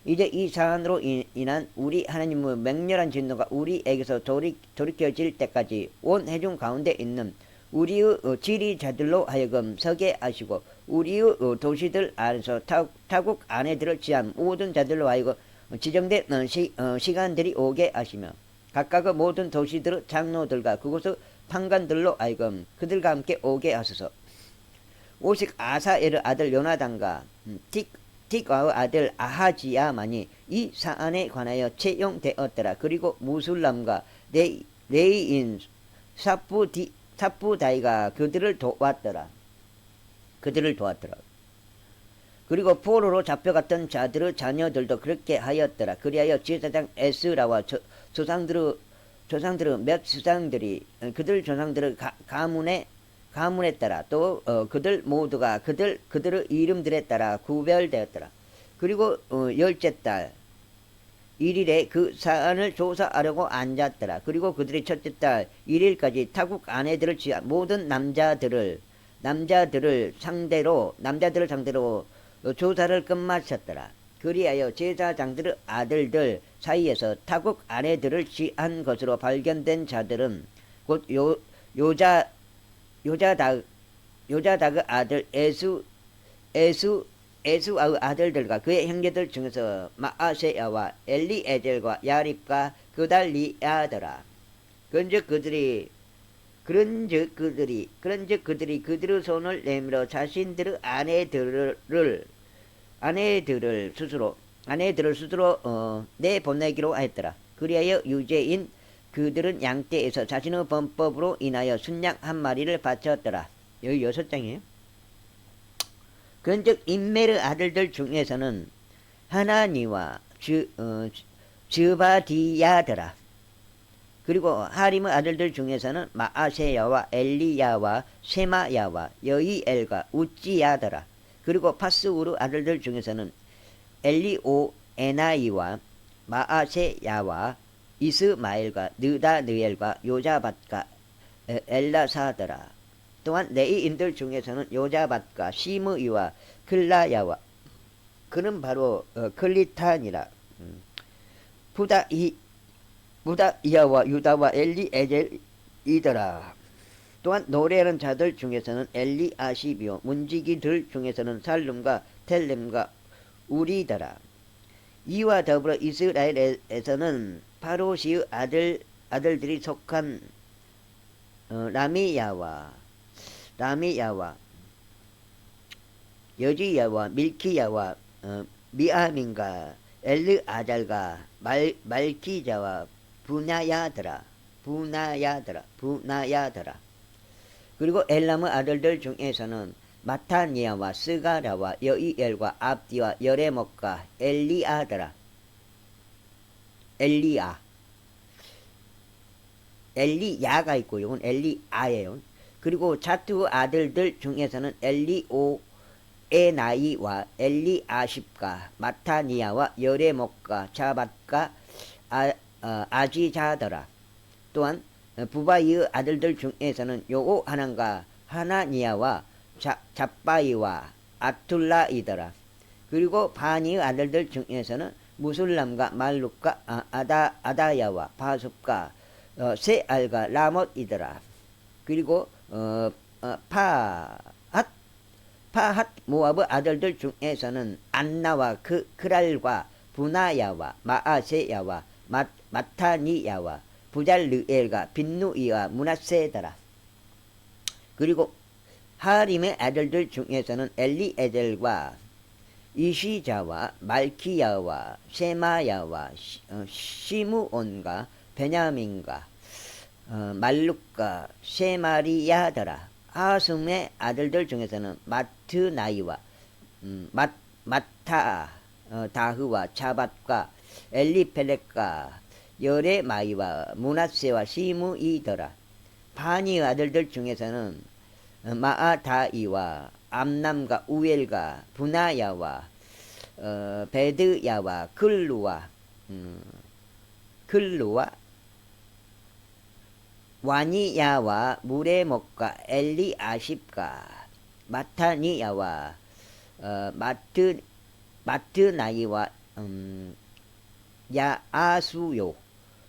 이제 이 사안으로 인한 우리 하나님의 맹렬한 진노가 우리에게서 돌이켜질 때까지 온 회중 가운데 있는 우리의 지리자들로 하여금 서게 하시고 우리의 도시들 안에서 타국 아내들을 취한 모든 자들로 하여금 지정된 시간들이 오게 하시며 각각의 모든 도시들의 장로들과 그곳의 판관들로 하여금 그들과 함께 오게 하소서. 오직 아사엘의 아들 요나단과 틱와의 아들 아하지야만이 이 사안에 관하여 채용되었더라. 그리고 무술람과 레이인 사푸다이가 그들을 도왔더라. 그리고 포로로 잡혀갔던 자들의 자녀들도 그렇게 하였더라. 그리하여 제사장 에스라와 조상들의 몇 수상들이 그들 조상들의 가문에 따라 또 그들 모두가 그들의 이름들에 따라 구별되었더라. 그리고 10째 달 1일에 그 사안을 조사하려고 앉았더라. 그리고 그들이 첫째 달 1일까지 타국 아내들을 취한 모든 남자들을 상대로 조사를 끝마쳤더라. 그리하여 제사장들의 아들들 사이에서 타국 아내들을 취한 것으로 발견된 자들은 곧 요자닥의 아들 에수아의 아들들과 그의 형제들 중에서 마아세야와 엘리에젤과 야립과 그달리야더라. 그런즉 그들이 그들의 손을 내밀어 자신들의 아내들을 스스로 아내들을 스스로 내보내기로 하였더라. 그리하여 유죄인 그들은 양떼에서 자신의 범법으로 인하여 순양 한 마리를 바쳤더라. 여기 6장이에요. 그런즉 인메르 아들들 중에서는 하나니와 즈바디야더라. 그리고 하림의 아들들 중에서는 마아세야와 엘리야와 세마야와 여이엘과 우찌야더라. 그리고 파스우르 아들들 중에서는 엘리오에나이와 마아세야와 이스마엘과 느다느엘과 요자밧과 엘라사더라. 또한 레이인들 중에서는 요자밧과 시므이와 클라야와 그는 바로 클리탄이라. 부다이야와 유다와 엘리에젤이더라. 또한 노래하는 자들 중에서는 엘리아시비오 문지기들 중에서는 살룸과 텔렘과 우리더라. 이와 더불어 이스라엘에서는 파로시의 아들들이 속한 라미야와 여지야와 밀키야와 미아민과 엘르아잘과 말키자와 분야야더라. 그리고 엘람의 아들들 중에서는 마타니아와 스가라와 여이엘과 압디와 여레목과 엘리야가 있고 이건 엘리아예요. 그리고 자투 아들들 중에서는 엘리오에나이와 엘리아십과 마타니아와 여레목과 자밧과 아지자더라. 또한 부바이의 아들들 중에서는 요하난과 하나니아와 잡바이와 아툴라이더라. 그리고 바니의 아들들 중에서는 무술람과 말룩과 아다야와 바숲과 세알과 라못이더라. 그리고 파핫 모압의 아들들 중에서는 안나와 크랄과 부나야와 마아세야와 마타니야와 부잘르엘과 빈누이와 문하세더라. 그리고 하림의 아들들 중에서는 엘리에젤과 이시자와 말키야와 세마야와 시므온과 베냐민과 말룩과 세마리야더라. 하숨의 아들들 중에서는 마트나이와 다흐와 자밧과 엘리펠렉과 여레마이와 문하세와 시므이더라. 바니의 아들들 중에서는 마아다이와 암남과 우엘과 부나야와 베드야와 글루와 와니야와 무레목과 엘리아십과 마타니야와 마트나이와 야아수요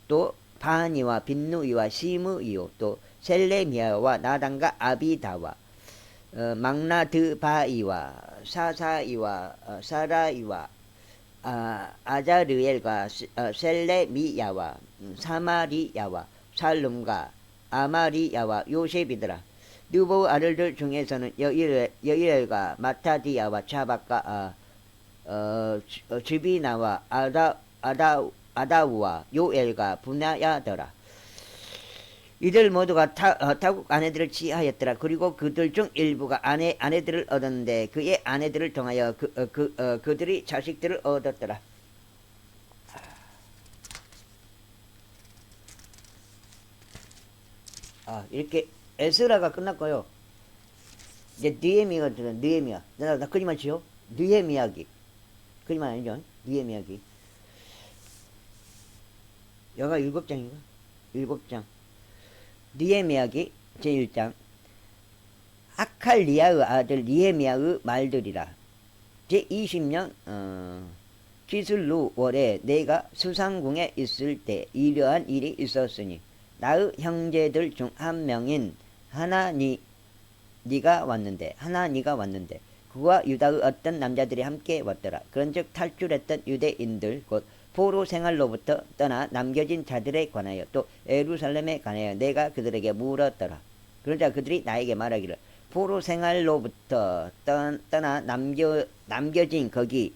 또 바니와 빈누이와 시므이요 또 셀레미야와 나단과 아비다와 망나드바이와 사사이와 사라이와 아자르엘과 셀레미야와 사마리야와 살룸과 아마리야와 요셉이더라. 느보 아들들 중에서는 여이엘과 마타디야와 자박과 지비나와 아다우와 요엘과 분야야더라. 이들 모두가 타국 아내들을 취하였더라. 그리고 그들 중 일부가 아내들을 얻었는데 그의 아내들을 통하여 그들이 자식들을 얻었더라. 이렇게 에스라가 끝났고요. 이제 느헤미야가 들어요. 느헤미야. 나 그림만 치요. 느헤미야기. 그림만 아니죠. 느헤미야기. 여가 7장인가? 7장. 느헤미야기 제1장. 아칼리아의 아들 느헤미야의 말들이라. 제20년 기슬루 월에 내가 수상궁에 있을 때 이러한 일이 있었으니 나의 형제들 중 한 명인 하나니가 왔는데 그와 유다의 어떤 남자들이 함께 왔더라. 그런즉 탈출했던 유대인들 곧 포로 생활로부터 떠나 남겨진 자들에 관하여 또 예루살렘에 관하여 내가 그들에게 물었더라. 그러자 그들이 나에게 말하기를 포로 생활로부터 떠나 남겨진 거기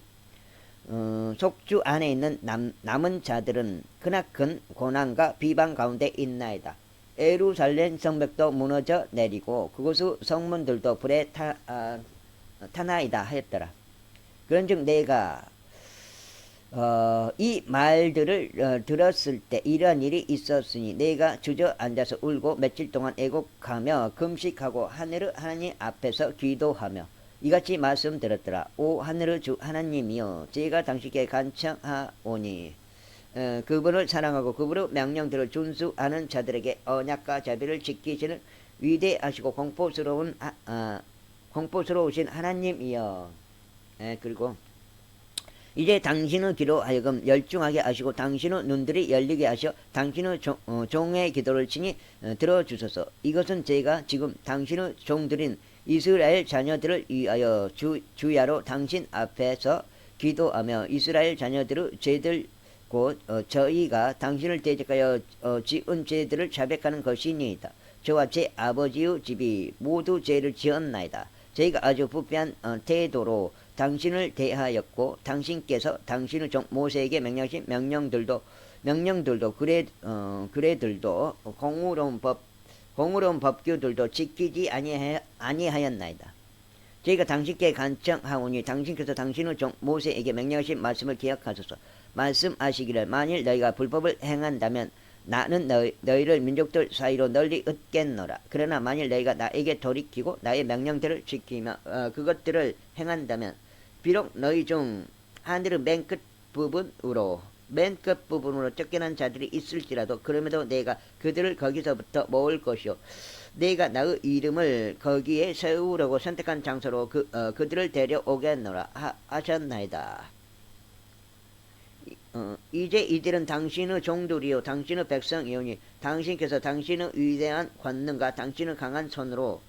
속주 안에 있는 남은 자들은 크나큰 고난과 비방 가운데 있나이다. 예루살렘 성벽도 무너져 내리고 그곳의 성문들도 불에 타나이다 하였더라. 그런즉 내가 이 말들을 들었을 때 이러한 일이 있었으니 내가 주저앉아서 울고 며칠 동안 애곡하며 금식하고 하나님 앞에서 기도하며 이같이 말씀드렸더라. 오 하늘의 주 하나님이여, 제가 당신께 간청하오니 그분을 사랑하고 그분의 명령들을 준수하는 자들에게 언약과 자비를 지키시는 위대하시고 공포스러우신 하나님이여. 그리고 이제 당신의 귀로 하여금 열중하게 하시고 당신의 눈들이 열리게 하셔 당신의 종의 기도를 친히 들어주소서. 이것은 제가 지금 당신의 종들인 이스라엘 자녀들을 위하여 주야로 당신 앞에서 기도하며 이스라엘 자녀들의 죄들 곧 저희가 당신을 대적하여 지은 죄들을 자백하는 것이니이다. 저와 제 아버지의 집이 모두 죄를 지었나이다. 저희가 아주 부패한 태도로 당신을 대하였고 당신께서 당신의 종 모세에게 명령하신 명령들도 그래들도 공의로운 법규들도 지키지 아니하였나이다. 저희가 당신께 간청하오니 당신께서 당신의 종 모세에게 명령하신 말씀을 기억하소서. 말씀하시기를 만일 너희가 불법을 행한다면 나는 너희를 민족들 사이로 널리 얻겠노라. 그러나 만일 너희가 나에게 돌이키고 나의 명령들을 지키며 그것들을 행한다면 비록 너희 중 하늘의 맨 끝부분으로 쫓겨난 자들이 있을지라도 그럼에도 내가 그들을 거기서부터 모을 것이요 내가 나의 이름을 거기에 세우려고 선택한 장소로 그들을 데려오겠노라 하셨나이다. 이제 이들은 당신의 종들이요 당신의 백성이오니 당신께서 당신의 위대한 권능과 당신의 강한 손으로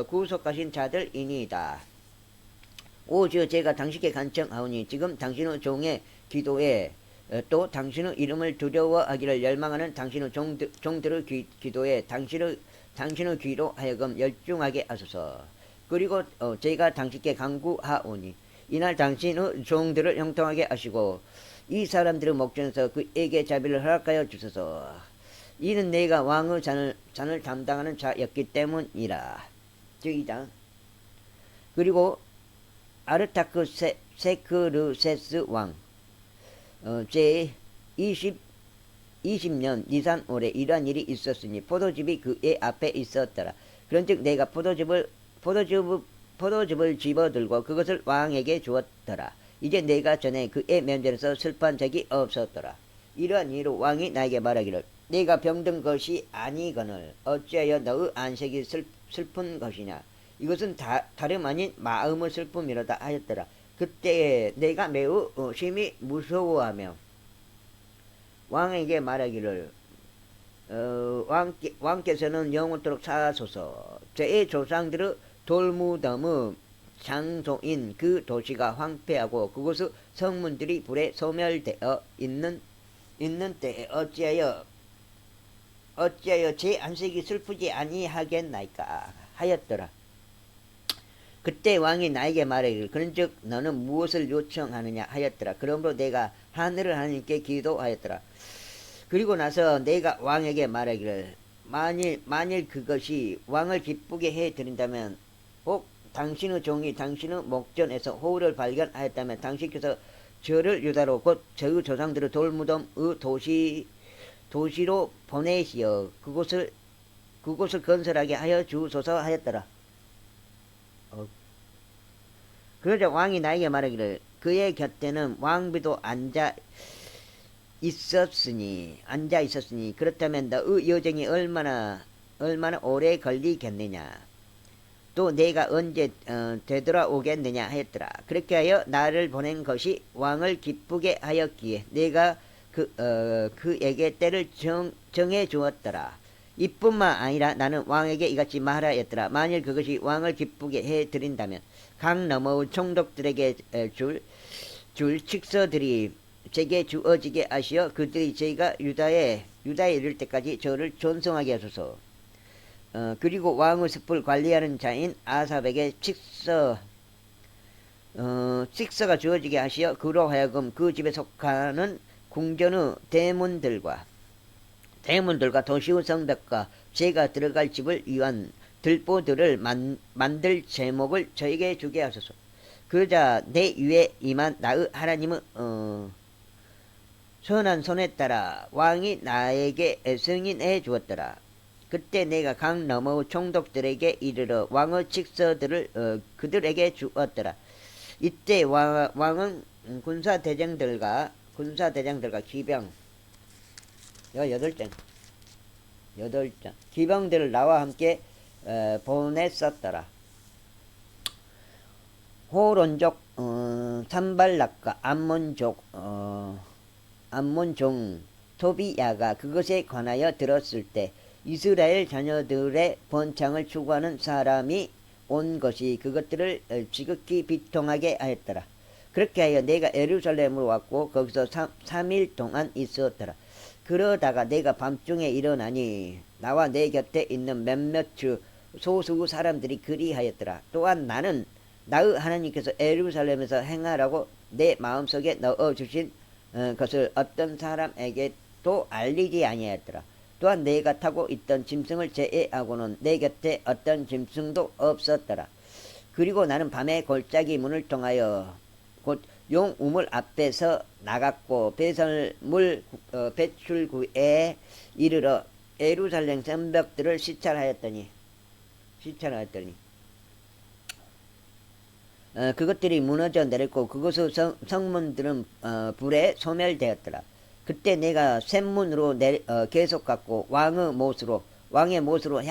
구속하신 자들이니이다. 오주 제가 당신께 간청하오니 지금 당신의 종의 기도에 또 당신의 이름을 두려워하기를 열망하는 당신의 종들의 기도에 당신의 귀로 하여금 열중하게 하소서. 그리고 제가 당신께 간구하오니 이날 당신의 종들을 형통하게 하시고 이 사람들의 목전에서 그에게 자비를 허락하여 주소서. 이는 내가 왕의 잔을 담당하는 자였기 때문이라. 제2장. 그리고 아르타크세르세스 왕 제 20년 니산월에 이러한 일이 있었으니 포도즙이 그의 앞에 있었더라. 그런즉 내가 포도즙을 집어들고 그것을 왕에게 주었더라. 이제 내가 전에 그의 면전에서 슬퍼한 적이 없었더라. 이러한 이유로 왕이 나에게 말하기를 내가 병든 것이 아니거늘 어찌하여 너의 안색이 슬픈 것이냐. 이것은 다름 아닌 마음의 슬픔이로다 하였더라. 그때 내가 매우 심히 무서워하며 왕에게 말하기를 왕께서는 영원토록 사소서. 제 조상들의 돌무덤의 장소인 그 도시가 황폐하고 그곳의 성문들이 불에 소멸되어 있는 때에 어찌하여 제 안색이 슬프지 아니하겠나이까 하였더라. 그때 왕이 나에게 말하기를 그런즉 너는 무엇을 요청하느냐 하였더라. 그러므로 내가 하늘을 하나님께 기도하였더라. 그리고 나서 내가 왕에게 말하기를 만일 그것이 왕을 기쁘게 해드린다면 혹 당신의 종이 당신의 목전에서 호우를 발견하였다면 당신께서 저를 유다로 곧 저의 조상들의 돌무덤의 도시로 보내시어 그곳을 건설하게 하여 주소서 하였더라. 그러자 왕이 나에게 말하기를 그의 곁에는 왕비도 앉아 있었으니 그렇다면 너의 여정이 얼마나 오래 걸리겠느냐. 또 내가 언제 되돌아오겠느냐 하였더라. 그렇게 하여 나를 보낸 것이 왕을 기쁘게 하였기에 내가 그에게 때를 정해 주었더라. 이뿐만 아니라 나는 왕에게 이같이 말하였더라. 만일 그것이 왕을 기쁘게 해드린다면 강 너머의 총독들에게 줄 칙서들이 제게 주어지게 하시어 그들이 저희가 유다에 이를 때까지 저를 존성하게 하소서. 그리고 왕의 습을 관리하는 자인 아삽에게 식사가 주어지게 하시어 그로 하여금 그 집에 속하는 궁전의 대문들과 도시의 성벽과 제가 들어갈 집을 위한 들보들을 만들 제목을 저에게 주게 하소서. 그러자 내 위에 임한 나의 하나님의 선한 손에 따라 왕이 나에게 승인해 주었더라. 그때 내가 강 너머의 총독들에게 이르러 왕의 직서들을 그들에게 주었더라. 이때 왕은 군사대장들과 기병 여덟 장 기병들을 나와 함께 보냈었더라. 호론족 산발락과 암몬종 토비야가 그것에 관하여 들었을 때 이스라엘 자녀들의 번창을 추구하는 사람이 온 것이 그것들을 지극히 비통하게 하였더라. 그렇게 하여 내가 예루살렘으로 왔고 거기서 3일 동안 있었더라. 그러다가 내가 밤중에 일어나니 나와 내 곁에 있는 몇몇 소수 사람들이 그리하였더라. 또한 나는 나의 하나님께서 예루살렘에서 행하라고 내 마음속에 넣어주신 것을 어떤 사람에게도 알리지 아니하였더라. 또한 내가 타고 있던 짐승을 제외하고는 내 곁에 어떤 짐승도 없었더라. 그리고 나는 밤에 골짜기 문을 통하여 곧 용 우물 앞에서 나갔고 배출구에 이르러 예루살렘 성벽들을 시찰하였더니 그것들이 무너져 내렸고 그곳의 성문들은 불에 소멸되었더라. 그때 내가 샘문으로 계속 갔고 왕의 못으로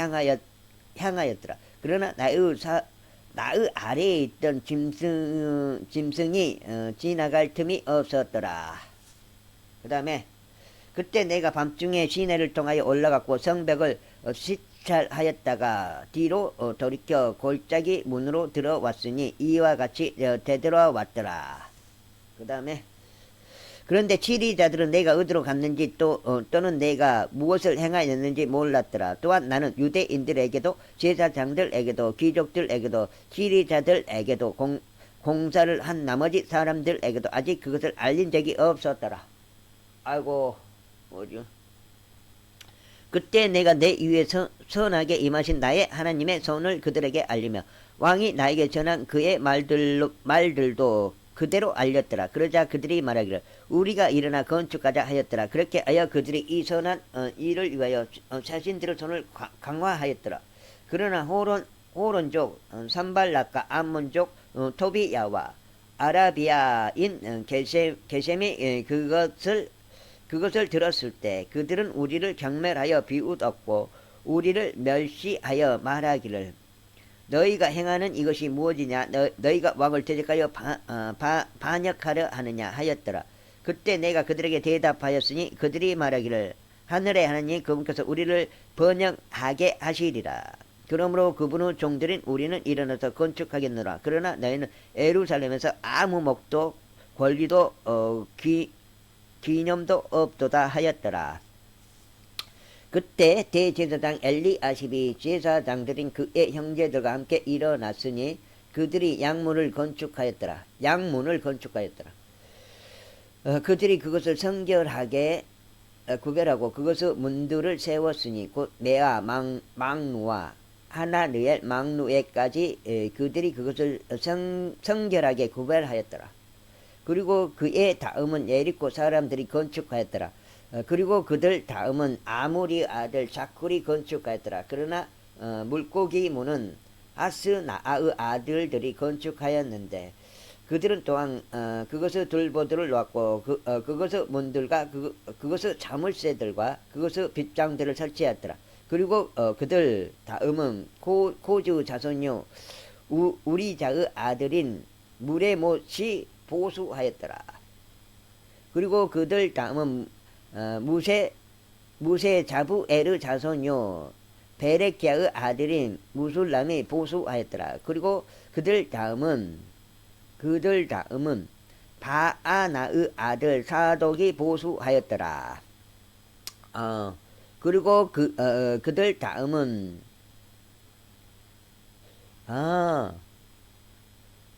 향하였더라. 그러나 나의 아래에 있던 짐승이 지나갈 틈이 없었더라. 그 다음에 그때 내가 밤중에 시내를 통하여 올라갔고 성벽을 시찰하였다가 뒤로 돌이켜 골짜기 문으로 들어왔으니 이와 같이 되돌아왔더라. 그 다음에 그런데 치리자들은 내가 어디로 갔는지 또는 내가 무엇을 행하였는지 몰랐더라. 또한 나는 유대인들에게도 제사장들에게도 귀족들에게도 치리자들에게도 공사를 한 나머지 사람들에게도 아직 그것을 알린 적이 없었더라. 아이고 뭐죠? 그때 내가 내 위에 선하게 임하신 나의 하나님의 손을 그들에게 알리며 왕이 나에게 전한 그의 말들도 그대로 알렸더라. 그러자 그들이 말하기를 우리가 일어나 건축하자 하였더라. 그렇게 하여 그들이 이 선한 일을 위하여 자신들의 손을 강화하였더라. 그러나 호론족 산발락과 암몬족 토비야와 아라비아인 게셈이 그것을 들었을 때 그들은 우리를 경멸하여 비웃었고 우리를 멸시하여 말하기를 너희가 행하는 이것이 무엇이냐? 너희가 왕을 대적하여 반역하려 하느냐 하였더라. 그때 내가 그들에게 대답하였으니 그들이 말하기를 하늘의 하나님 그분께서 우리를 번영하게 하시리라. 그러므로 그분의 종들인 우리는 일어나서 건축하겠노라. 그러나 너희는 예루살렘에서 아무 목도 권리도 기념도 없도다 하였더라. 그때 대제사장 엘리아십이 제사장들인 그의 형제들과 함께 일어났으니 그들이 양문을 건축하였더라. 그들이 그것을 성결하게 구별하고 그것의 문들을 세웠으니 곧 메아 망누와 하나르엘 망누에까지 그들이 그것을 성결하게 구별하였더라. 그리고 그의 다음은 예리코 사람들이 건축하였더라. 그리고 그들 다음은 아무리 아들 자쿠리 건축하였더라. 그러나 물고기 문은 아스나아의 아들들이 건축하였는데 그들은 또한 그것의 들보들을 놓았고 그것의 문들과 그것의 자물쇠들과 그것의 빗장들을 설치하였더라. 그리고 그들 다음은 코즈 자손요 우리자의 아들인 무레못이 보수하였더라. 그리고 그들 다음은 무세 자부에르 자손요 베레키아의 아들인 무술람이 보수하였더라. 그리고 그들 다음은 바아나의 아들 사독이 보수하였더라. 그리고 그들 다음은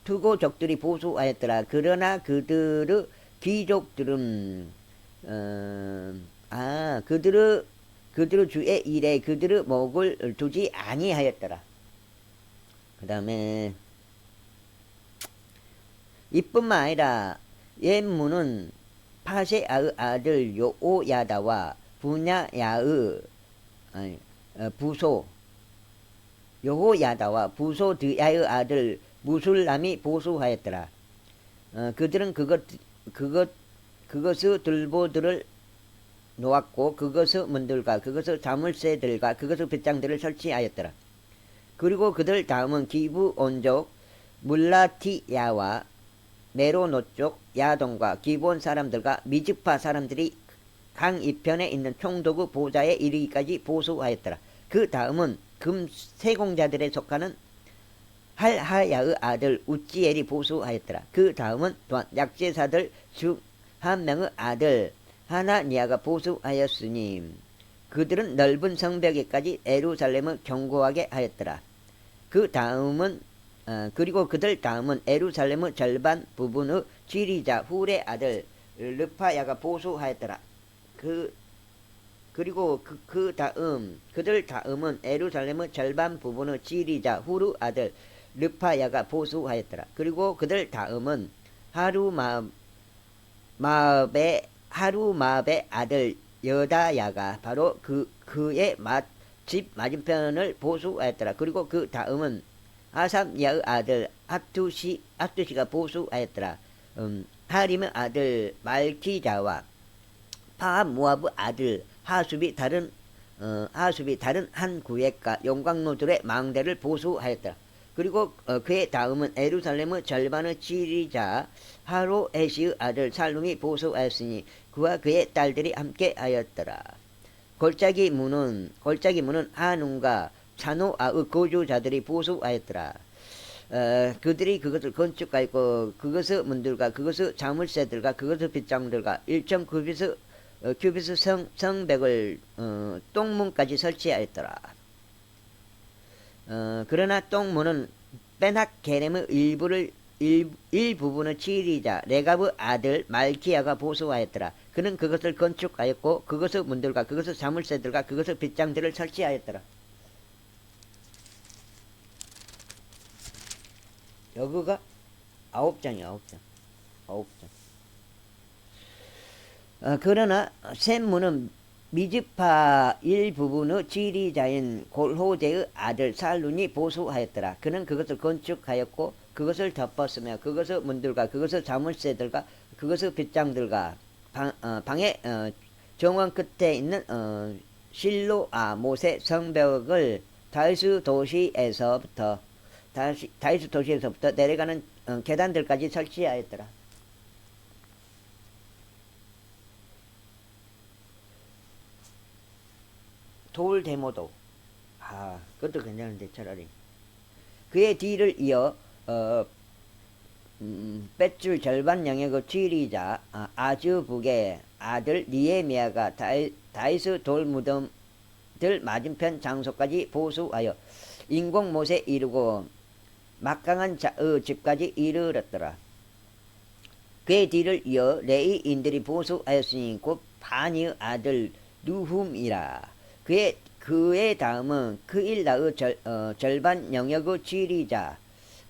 투고족들이 보수하였더라. 그러나 그들의 귀족들은 그들의 주의 일에 그들의 목을 두지 아니하였더라. 그 다음에 이뿐만 아니라 옛문은 파세아의 아들 요오야다와 분야야의 부소 여호야다와 부소 드야의 아들 무술람이 보수하였더라. 그들은 그것의 들보들을 놓았고 그것의 문들과 그것의 자물쇠들과 그것의 빗장들을 설치하였더라. 그리고 그들 다음은 기부 온족 물라티야와 메로노족 야동과 기본 사람들과 미즈파 사람들이 강 이편에 있는 총독의 보좌에 이르기까지 보수하였더라. 그 다음은 금 세공자들에 속하는 할하야의 아들 우찌엘이 보수하였더라. 그 다음은 또한 약제사들 중 한 명의 아들 하나니아가 보수하였으니 그들은 넓은 성벽에까지 에루살렘을 견고하게 하였더라. 그 다음은 그리고 그들 다음은 에루살렘의 절반 부분의 지리자 훌의 아들 르파야가 보수하였더라. 그리고 그들 다음은 에루살렘의 절반 부분의 지리자 훌의 아들 르파야가 보수하였더라. 그리고 그들 다음은 하루마베의 아들 여다야가 바로 그의 집 맞은편을 보수하였더라. 그리고 그 다음은 아삼야의 아들 핫두시가 보수하였더라. 하림의 아들 말키자와 파모압의 아들 하숲이 다른 한 구획과 용광로들의 망대를 보수하였더라. 그리고 그의 다음은 에루살렘의 절반의 지리자 하로에시의 아들 살룸이 보수하였으니 그와 그의 딸들이 함께 하였더라. 골짜기 문은 하눈과 사노아의 거주자들이 보수하였더라. 그들이 그것을 건축하였고 그것의 문들과 그것의 자물쇠들과 그것의 빗장들과 1.9규빗의 성벽을 똥문까지 설치하였더라. 그러나 똥문은 베낙게렘의 일부분의 지리자 레갑의 아들 말기야가 보수하였더라. 그는 그것을 건축하였고 그것의 문들과 그것의 자물쇠들과 그것의 빗장들을 설치하였더라. 여기가 9장이야. 9장. 그러나 셈문은 미즈파 일부분의 지리자인 골호제의 아들 살룬이 보수하였더라. 그는 그것을 건축하였고 그것을 덮었으며 그것의 문들과 그것의 자물쇠들과 그것의 빗장들과 방의 정원 끝에 있는 실로아못의 성벽을 다윗 도시에서부터 내려가는 계단들까지 설치하였더라. 돌 데모도 그것도 괜찮은데 차라리 그의 뒤를 이어 뱃줄 절반 영역의 지리자 아즈북의 아들 니에미야가 다윗의 돌무덤들 맞은편 장소까지 보수하여 인공못에 이르고 막강한 자의 집까지 이르렀더라. 그의 뒤를 이어 레이인들이 보수하였으니 곧 바니의 아들 누훔이라. 그의 다음은 그일라의 절반 영역의 지리자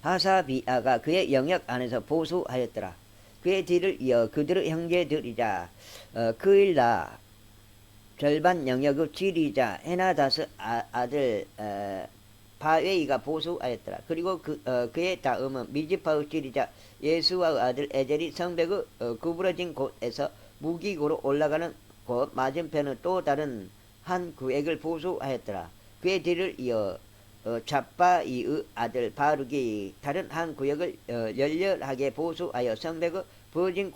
하사비아가 그의 영역 안에서 보수하였더라. 그의 뒤를 이어 그들의 형제들이자 그일라 절반 영역의 지리자 헤나다스 아들 바웨이가 보수하였더라. 그리고 그의 다음은 미즈파의 지리자 예수와의 아들 에젤이 성벽의 구부러진 곳에서 무기고로 올라가는 곳 맞은편의 또 다른 한 구획을 보수하였더라. 그의 뒤를 이어 잡바이의 아들 바룩이 다른 한 구역을 열렬하게 보수하여 성벽의 부러진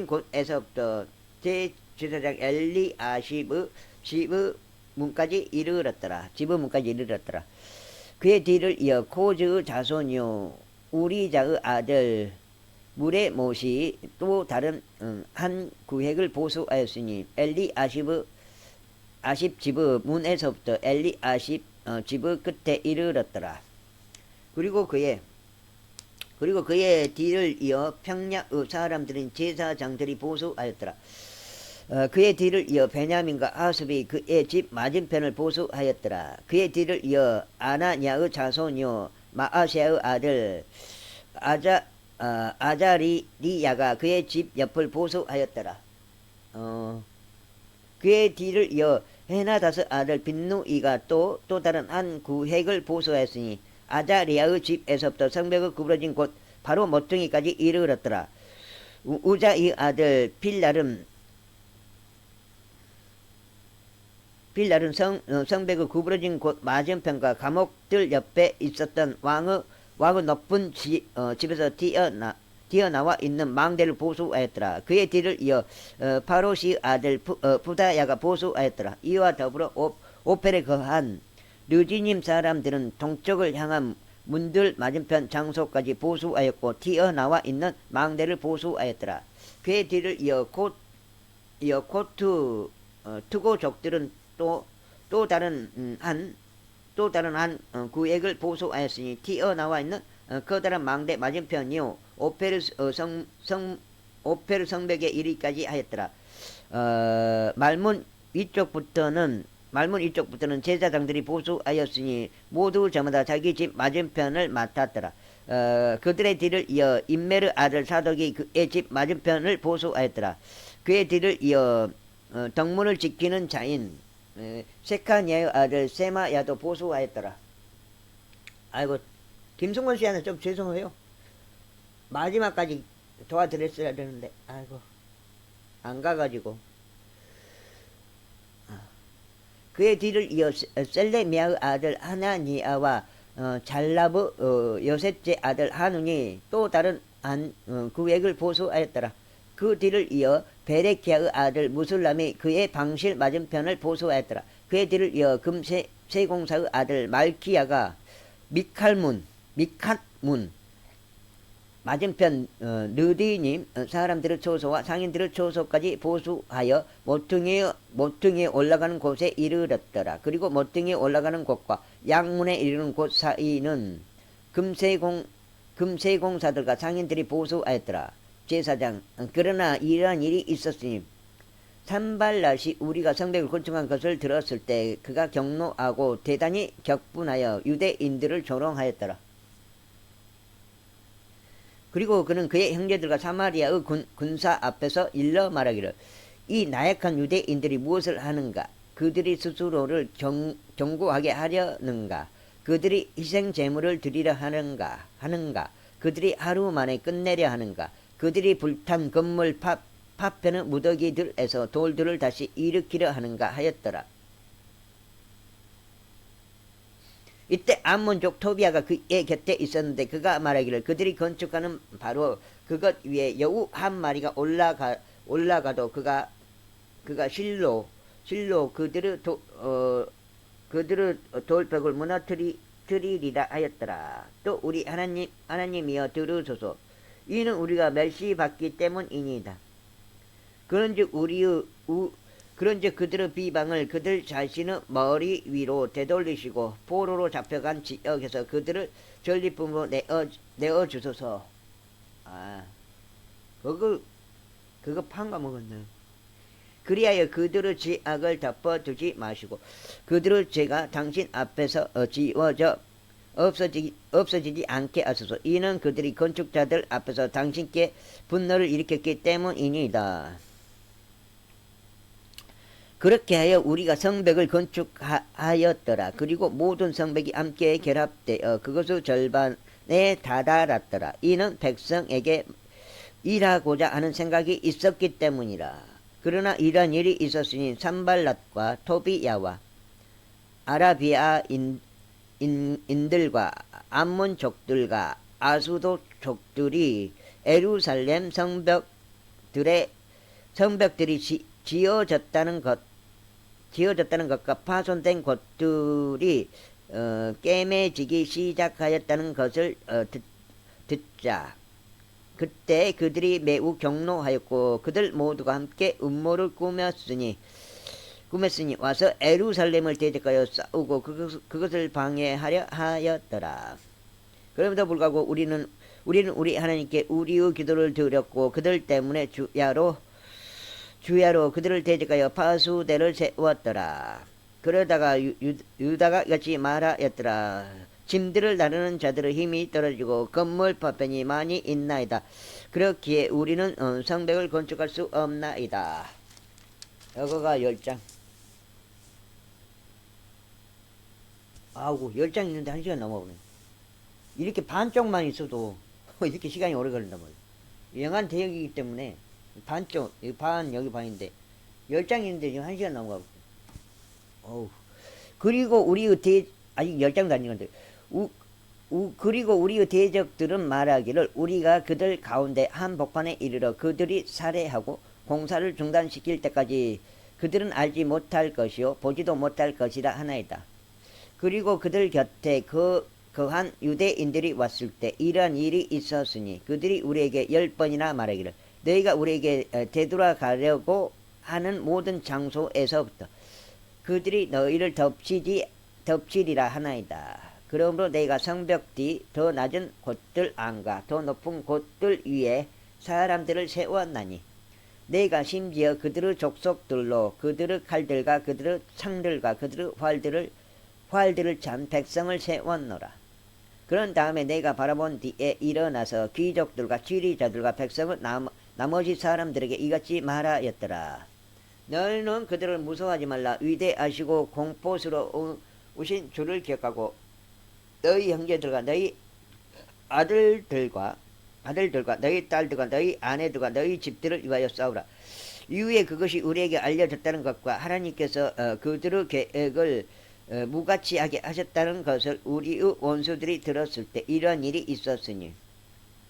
곳에서부터 제지사장 엘리아십의 집의 문까지 이르렀더라. 그의 뒤를 이어 코즈의 자손이요 우리자의 아들 무레못이 또 다른 한 구획을 보수하였으니 엘리아십 집의 문에서부터 엘리아십 집의 끝에 이르렀더라. 그리고 그의 그리고 그의 뒤를 이어 평야의 사람들인 제사장들이 보수하였더라. 그의 뒤를 이어 베냐민과 아숲이 그의 집 맞은편을 보수하였더라. 그의 뒤를 이어 아나냐의 자손이요 마아세의 아들 아자리야가 그의 집 옆을 보수하였더라. 그의 뒤를 이어 헤나다스 아들 빈누이가 또 다른 한 구획을 보수하였으니 아자리야의 집에서부터 성벽을 구부러진 곳 바로 모퉁이까지 이르렀더라. 우자의 아들 빌랄은 성벽의 구부러진 곳 맞은편과 감옥들 옆에 있었던 왕의 높은 집에서 튀어나와 있는 망대를 보수하였더라. 그의 뒤를 이어 파로시 아들 부다야가 보수하였더라. 이와 더불어 오펠에 거한 르지님 사람들은 동쪽을 향한 문들 맞은편 장소까지 보수하였고 튀어나와 있는 망대를 보수하였더라. 그의 뒤를 이어 투고족들은 또 다른 한 구획을 보수하였으니 튀어나와 있는 커다란 망대 맞은편이요 오페르 성벽에 이르기까지 하였더라. 말문 위쪽부터는 제사장들이 보수하였으니 모두 저마다 자기 집 맞은편을 맡았더라. 그들의 뒤를 이어 임메르 아들 사독이 그의 집 맞은편을 보수하였더라. 그의 뒤를 이어 덕문을 지키는 자인 세카니아의 아들 세마야도 보수하였더라. 아이고, 김승권 씨한테 좀 죄송해요. 마지막까지 도와드렸어야 되는데, 아이고, 안 가가지고. 그의 뒤를 이어 셀레미아의 아들 하나니아와 잘라브 요셉제 아들 하눈이 또 다른 한 구획을 보수하였더라. 그 뒤를 이어 베레키아의 아들 무술람이 그의 방실 맞은편을 보수하였더라. 그의 뒤를 이어 금세공사의 아들 말키야가 미칸문 맞은편 느디님 사람들의 초소와 상인들의 초소까지 보수하여 모퉁이에 올라가는 곳에 이르렀더라. 그리고 모퉁이에 올라가는 곳과 양문에 이르는 곳 사이는 금세공사들과 상인들이 보수하였더라. 제사장 그러나 이러한 일이 있었으니 산발랏이 우리가 성벽을 건축한 것을 들었을 때 그가 격노하고 대단히 격분하여 유대인들을 조롱하였더라. 그리고 그는 그의 형제들과 사마리아의 군사 앞에서 일러 말하기를 이 나약한 유대인들이 무엇을 하는가? 그들이 스스로를 견고하게 하려는가? 그들이 희생 제물을 드리려 하는가? 그들이 하루 만에 끝내려 하는가? 그들이 불탄 건물 파편의 무더기들에서 돌들을 다시 일으키려 하는가 하였더라. 이때 암몬족 토비아가 그의 곁에 있었는데 그가 말하기를 그들이 건축하는 바로 그것 위에 여우 한 마리가 올라가도 그가 실로 그들의 돌벽을 무너뜨리리라 하였더라. 또 우리 하나님이여 들으소서. 이는 우리가 멸시받기 때문이니이다. 그런즉 그들의 비방을 그들 자신의 머리 위로 되돌리시고 포로로 잡혀간 지역에서 그들을 전리품으로 내어 주소서. 그거 판가 먹었네. 그리하여 그들의 죄악을 덮어두지 마시고 그들의 죄가 당신 앞에서 지워져 없어지지 않게 하소서. 이는 그들이 건축자들 앞에서 당신께 분노를 일으켰기 때문이니이다. 그렇게 하여 우리가 성벽을 건축하였더라. 그리고 모든 성벽이 함께 결합되어 그것의 절반에 다다랐더라. 이는 백성에게 일하고자 하는 생각이 있었기 때문이라. 그러나 이런 일이 있었으니 산발랏과 토비야와 아라비아 인들과 암몬족들과 아수도족들이 예루살렘 성벽들이 지어졌다는 것과 파손된 곳들이 깨매지기 시작하였다는 것을 듣자. 그때 그들이 매우 격노하였고 그들 모두가 함께 음모를 꾸몄으니 와서 예루살렘을 대적하여 싸우고 그것을 방해하려 하였더라. 그럼에도 불구하고 우리는 우리 하나님께 우리의 기도를 드렸고 그들 때문에 주야로 그들을 대적하여 파수대를 세웠더라. 그러다가 유다가 같이 말하였더라. 짐들을 나르는 자들의 힘이 떨어지고 건물 파편이 많이 있나이다. 그렇기에 우리는 성벽을 건축할 수 없나이다. 이거가 10장. 아우 10장 있는데 1시간 넘어버네. 이렇게 반쪽만 있어도 이렇게 시간이 오래 걸린단 말이야. 영한 대역이기 때문에 반쪽, 여기 반, 여기 반인데 10장 있는데 지금 1시간 넘어가고. 어우. 그리고 우리의 아직 10장도 안 읽었는데 그리고 우리의 대적들은 말하기를 우리가 그들 가운데 한복판에 이르러 그들이 살해하고 공사를 중단시킬 때까지 그들은 알지 못할 것이요 보지도 못할 것이라 하나이다. 그리고 그들 곁에 그한 유대인들이 왔을 때 이러한 일이 있었으니 그들이 우리에게 10번이나 말하기를 너희가 우리에게 되돌아가려고 하는 모든 장소에서부터 그들이 너희를 덮치리라 하나이다. 그러므로 내가 성벽 뒤 더 낮은 곳들 안과 더 높은 곳들 위에 사람들을 세웠나니 내가 심지어 그들의 족속들로 그들의 칼들과 그들의 창들과 그들의 활들을 찬 백성을 세웠노라. 그런 다음에 내가 바라본 뒤에 일어나서 귀족들과 지리자들과 백성을 나머지 사람들에게 이같이 말하였더라. 너희는 그들을 무서워하지 말라. 위대하시고 공포스러우신 주를 기억하고 너희 형제들과 너희 아들들과 너희 딸들과 너희 아내들과 너희 집들을 위하여 싸우라. 이후에 그것이 우리에게 알려졌다는 것과 하나님께서 그들의 계획을 무가치하게 하셨다는 것을 우리의 원수들이 들었을 때 이런 일이 있었으니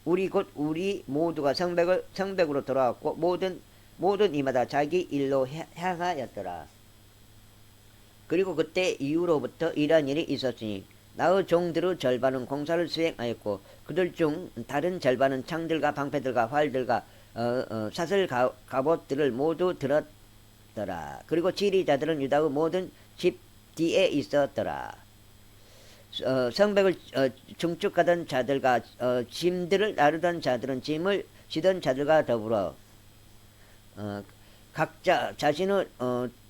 우리 모두가 성벽으로 돌아왔고 모든 이마다 자기 일로 향하였더라. 그리고 그때 이후로부터 이런 일이 있었으니 나의 종들의 절반은 공사를 수행하였고 그들 중 다른 절반은 창들과 방패들과 활들과 사슬 갑옷들을 모두 들었더라. 그리고 지리자들은 유다의 모든 집 뒤에 있었더라. 성벽을 중축하던 자들과 짐들을 나르던 자들은 짐을 지던 자들과 더불어 각자 자신의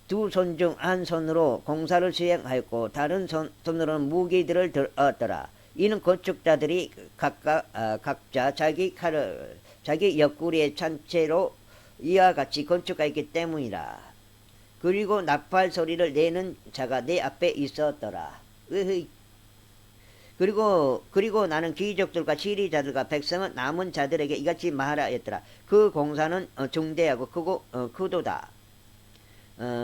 두 손 중 한 손으로 공사를 수행하였고 다른 손으로는 무기들을 들었더라. 이는 건축자들이 각자 자기 칼을 자기 옆구리에 찬 채로 이와 같이 건축하였기 때문이라. 그리고 나팔 소리를 내는 자가 내 앞에 있었더라. 그리고 나는 귀족들과 지리자들과 백성은 남은 자들에게 이같이 말하였더라. 그 공사는 중대하고 크도다.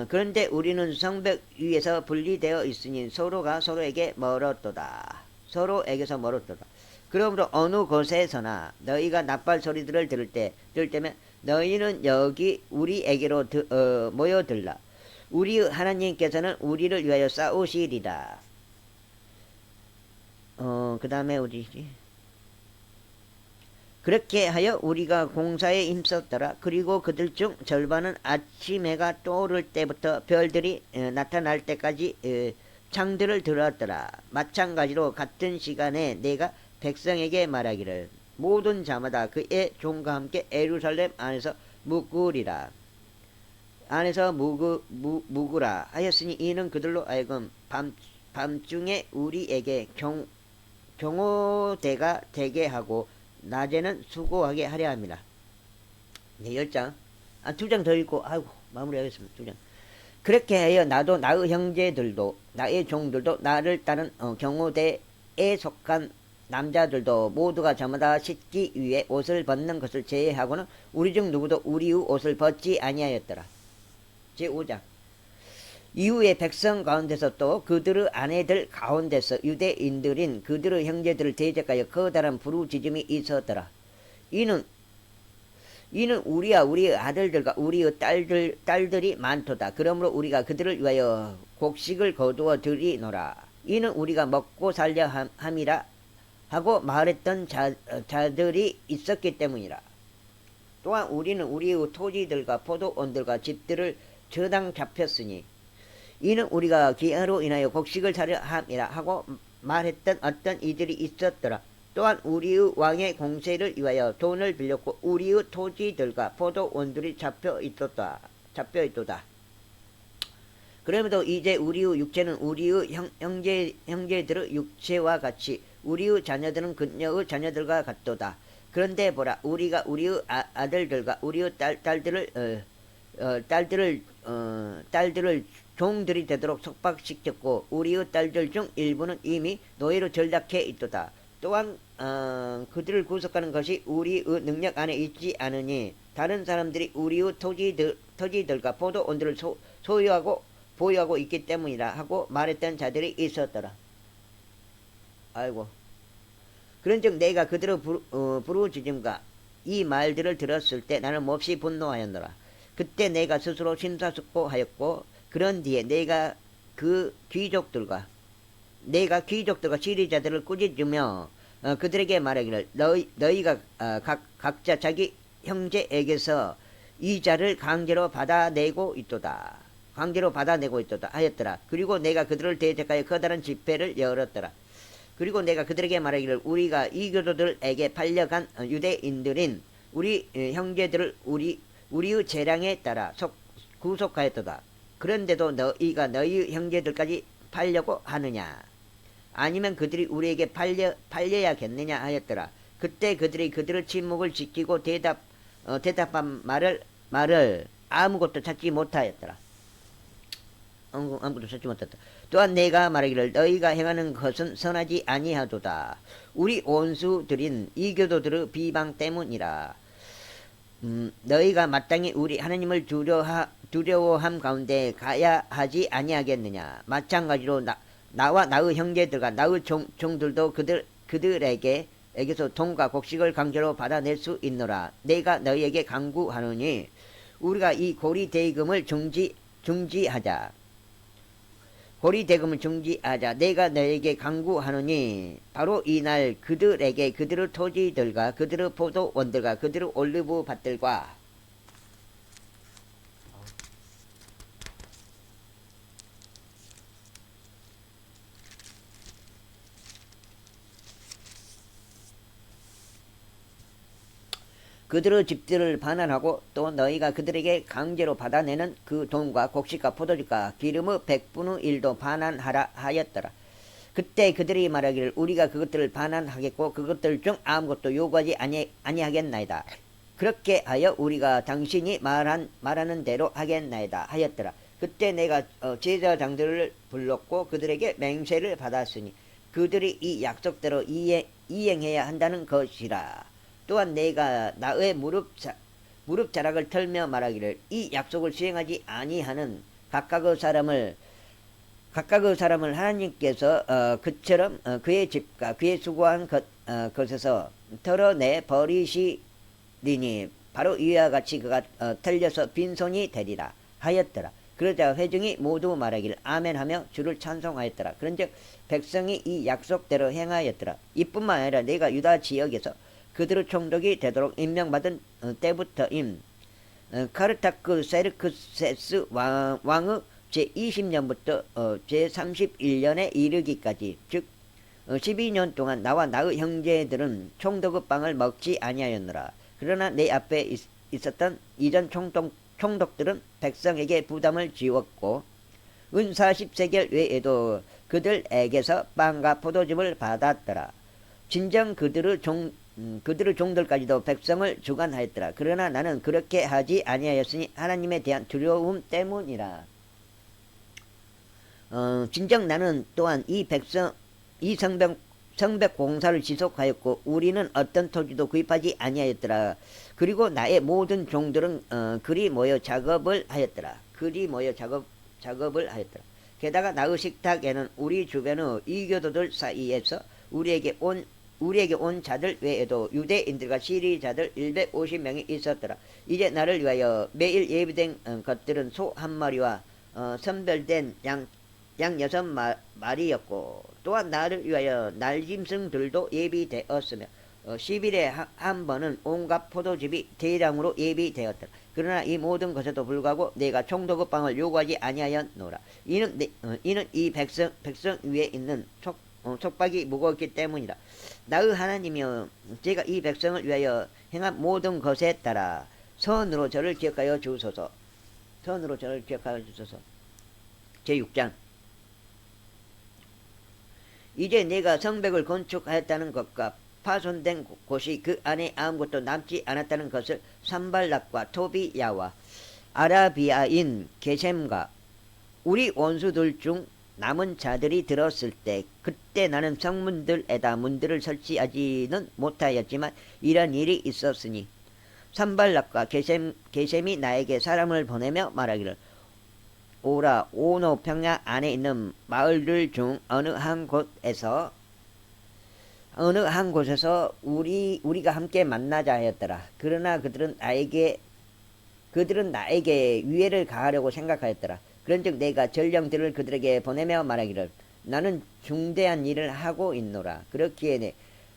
그런데 우리는 성벽 위에서 분리되어 있으니 서로가 서로에게 멀었도다. 서로에게서 멀었도다. 그러므로 어느 곳에서나 너희가 나팔 소리들을 들을 때면 너희는 여기 우리에게로 모여들라. 우리 하나님께서는 우리를 위하여 싸우시리라. 그 다음에 어디지? 그렇게 하여 우리가 공사에 힘썼더라. 그리고 그들 중 절반은 아침 해가 떠오를 때부터 별들이 나타날 때까지 창들을 들었더라. 마찬가지로 같은 시간에 내가 백성에게 말하기를 모든 자마다 그의 종과 함께 예루살렘 안에서 묵으리라. 안에서 묵으라 하였으니 이는 그들로 하여금 밤중에 우리에게 경호대가 되게 하고 낮에는 수고하게 하려 합니다. 네, 10장. 2장 더 읽고 아이고 마무리하겠습니다. 2장. 그렇게 하여 나도 나의 형제들도 나의 종들도 나를 따른 경호대에 속한 남자들도 모두가 저마다 씻기 위해 옷을 벗는 것을 제외하고는 우리 중 누구도 우리의 옷을 벗지 아니하였더라. 제5장. 이후에 백성 가운데서 또 그들의 아내들 가운데서 유대인들인 그들의 형제들을 대적하여 커다란 부르짖음이 있었더라. 이는 우리와 우리의 아들들과 우리의 딸들이 많도다. 그러므로 우리가 그들을 위하여 곡식을 거두어 드리노라. 이는 우리가 먹고 살려 함이라 하고 말했던 자들이 있었기 때문이라. 또한 우리는 우리의 토지들과 포도원들과 집들을 저당 잡혔으니 이는 우리가 기아로 인하여 곡식을 사려 함이라 하고 말했던 어떤 이들이 있었더라. 또한 우리의 왕의 공세를 위하여 돈을 빌렸고 우리의 토지들과 포도원들이 잡혀 있도다. 그럼에도 이제 우리의 육체는 우리의 형제들의 육체와 같이 우리의 자녀들은 그녀의 자녀들과 같도다. 그런데 보라, 우리가 우리의 아들들과 우리의 딸들을 종들이 되도록 속박시켰고 우리의 딸들 중 일부는 이미 노예로 전락해 있도다. 또한 그들을 구속하는 것이 우리의 능력 안에 있지 않으니 다른 사람들이 우리의 토지들과 포도원들을 보유하고 있기 때문이라 하고 말했던 자들이 있었더라. 아이고. 그런즉 내가 그들의 부르짖음과 이 말들을 들었을 때 나는 몹시 분노하였노라. 그때 내가 스스로 심사숙고하였고 그런 뒤에 내가 귀족들과 시리자들을 꾸짖으며 그들에게 말하기를 너희가 각자 자기 형제에게서 이자를 강제로 받아내고 있도다 하였더라. 그리고 내가 그들을 대적하여 커다란 집회를 열었더라. 그리고 내가 그들에게 말하기를 우리가 이 교도들에게 팔려간 유대인들인 우리 형제들을 우리의 재량에 따라 구속하였도다. 그런데도 너희가 너희 형제들까지 팔려고 하느냐? 아니면 그들이 우리에게 팔려야겠느냐 하였더라. 그때 그들이 그들의 침묵을 지키고 대답한 말을 아무것도 찾지 못하였더라. 아무것도 찾지 못했다. 또한 내가 말하기를 너희가 행하는 것은 선하지 아니하도다. 우리 원수들인 이교도들의 비방 때문이라. 너희가 마땅히 우리 하나님을 두려워함 가운데 가야 하지 아니하겠느냐. 마찬가지로 나와 나의 형제들과 나의 종들도 그들에게서 돈과 곡식을 강제로 받아낼 수 있노라. 내가 너희에게 강구하노니 우리가 이 고리대금을 중지하자. 내가 너에게 강구하노니 바로 이날 그들에게 그들의 토지들과 그들의 포도원들과 그들의 올리브 밭들과 그들의 집들을 반환하고 또 너희가 그들에게 강제로 받아내는 그 돈과 곡식과 포도주가 기름의 100분의 1도 반환하라 하였더라. 그때 그들이 말하기를 우리가 그것들을 반환하겠고 그것들 중 아무것도 요구하지 아니하겠나이다. 그렇게 하여 우리가 당신이 말하는 대로 하겠나이다 하였더라. 그때 내가 제사장들을 불렀고 그들에게 맹세를 받았으니 그들이 이 약속대로 이행해야 한다는 것이라. 또한 내가 나의 무릎 자락을 털며 말하기를 이 약속을 수행하지 아니하는 각각의 사람을 하나님께서 그처럼 그의 집과 그의 수고한 것에서 털어내 버리시리니 바로 이와 같이 그가 털려서 빈손이 되리라 하였더라. 그러자 회중이 모두 말하기를 아멘하며 주를 찬송하였더라. 그런즉 백성이 이 약속대로 행하였더라. 이뿐만 아니라 내가 유다 지역에서 그들의 총독이 되도록 임명받은 때부터임 카르타크세르크세스 왕의 제20년부터 제31년에 이르기까지 즉 12년 동안 나와 나의 형제들은 총독의 빵을 먹지 아니하였노라. 그러나 내 앞에 있었던 이전 총독들은 백성에게 부담을 지웠고 은 40세겔 외에도 그들에게서 빵과 포도즙을 받았더라. 진정 그들의 종들까지도 백성을 주관하였더라. 그러나 나는 그렇게 하지 아니하였으니 하나님에 대한 두려움 때문이라. 진정 나는 또한 이 성벽 공사를 지속하였고 우리는 어떤 토지도 구입하지 아니하였더라. 그리고 나의 모든 종들은 그리 모여 작업을 하였더라. 게다가 나의 식탁에는 우리 주변의 이교도들 사이에서 우리에게 온 자들 외에도 유대인들과 시리자들 150명이 있었더라. 이제 나를 위하여 매일 예비된 것들은 소 한 마리와 선별된 양 6마리였고 또한 나를 위하여 날짐승들도 예비되었으며 10일에 한 번은 온갖 포도즙이 대량으로 예비되었더라. 그러나 이 모든 것에도 불구하고 내가 총독의 빵을 요구하지 아니하였노라. 이는 이 백성 위에 있는 속박이 무거웠기 때문이다. 나의 하나님이여 제가 이 백성을 위하여 행한 모든 것에 따라 선으로 저를 기억하여 주소서. 선으로 저를 기억하여 주소서. 제6장 이제 내가 성벽을 건축하였다는 것과 파손된 곳이 그 안에 아무것도 남지 않았다는 것을 산발락과 토비야와 아라비아인 게셈과 우리 원수들 중 남은 자들이 들었을 때 그때 나는 성문들에다 문들을 설치하지는 못하였지만 이런 일이 있었으니 산발락과 게셈이 나에게 사람을 보내며 말하기를 오라 오노 평야 안에 있는 마을들 중 어느 한 곳에서 우리가 함께 만나자 하였더라. 그러나 그들은 나에게 위해를 가하려고 생각하였더라. 그런즉 내가 전령들을 그들에게 보내며 말하기를 나는 중대한 일을 하고 있노라. 그렇기에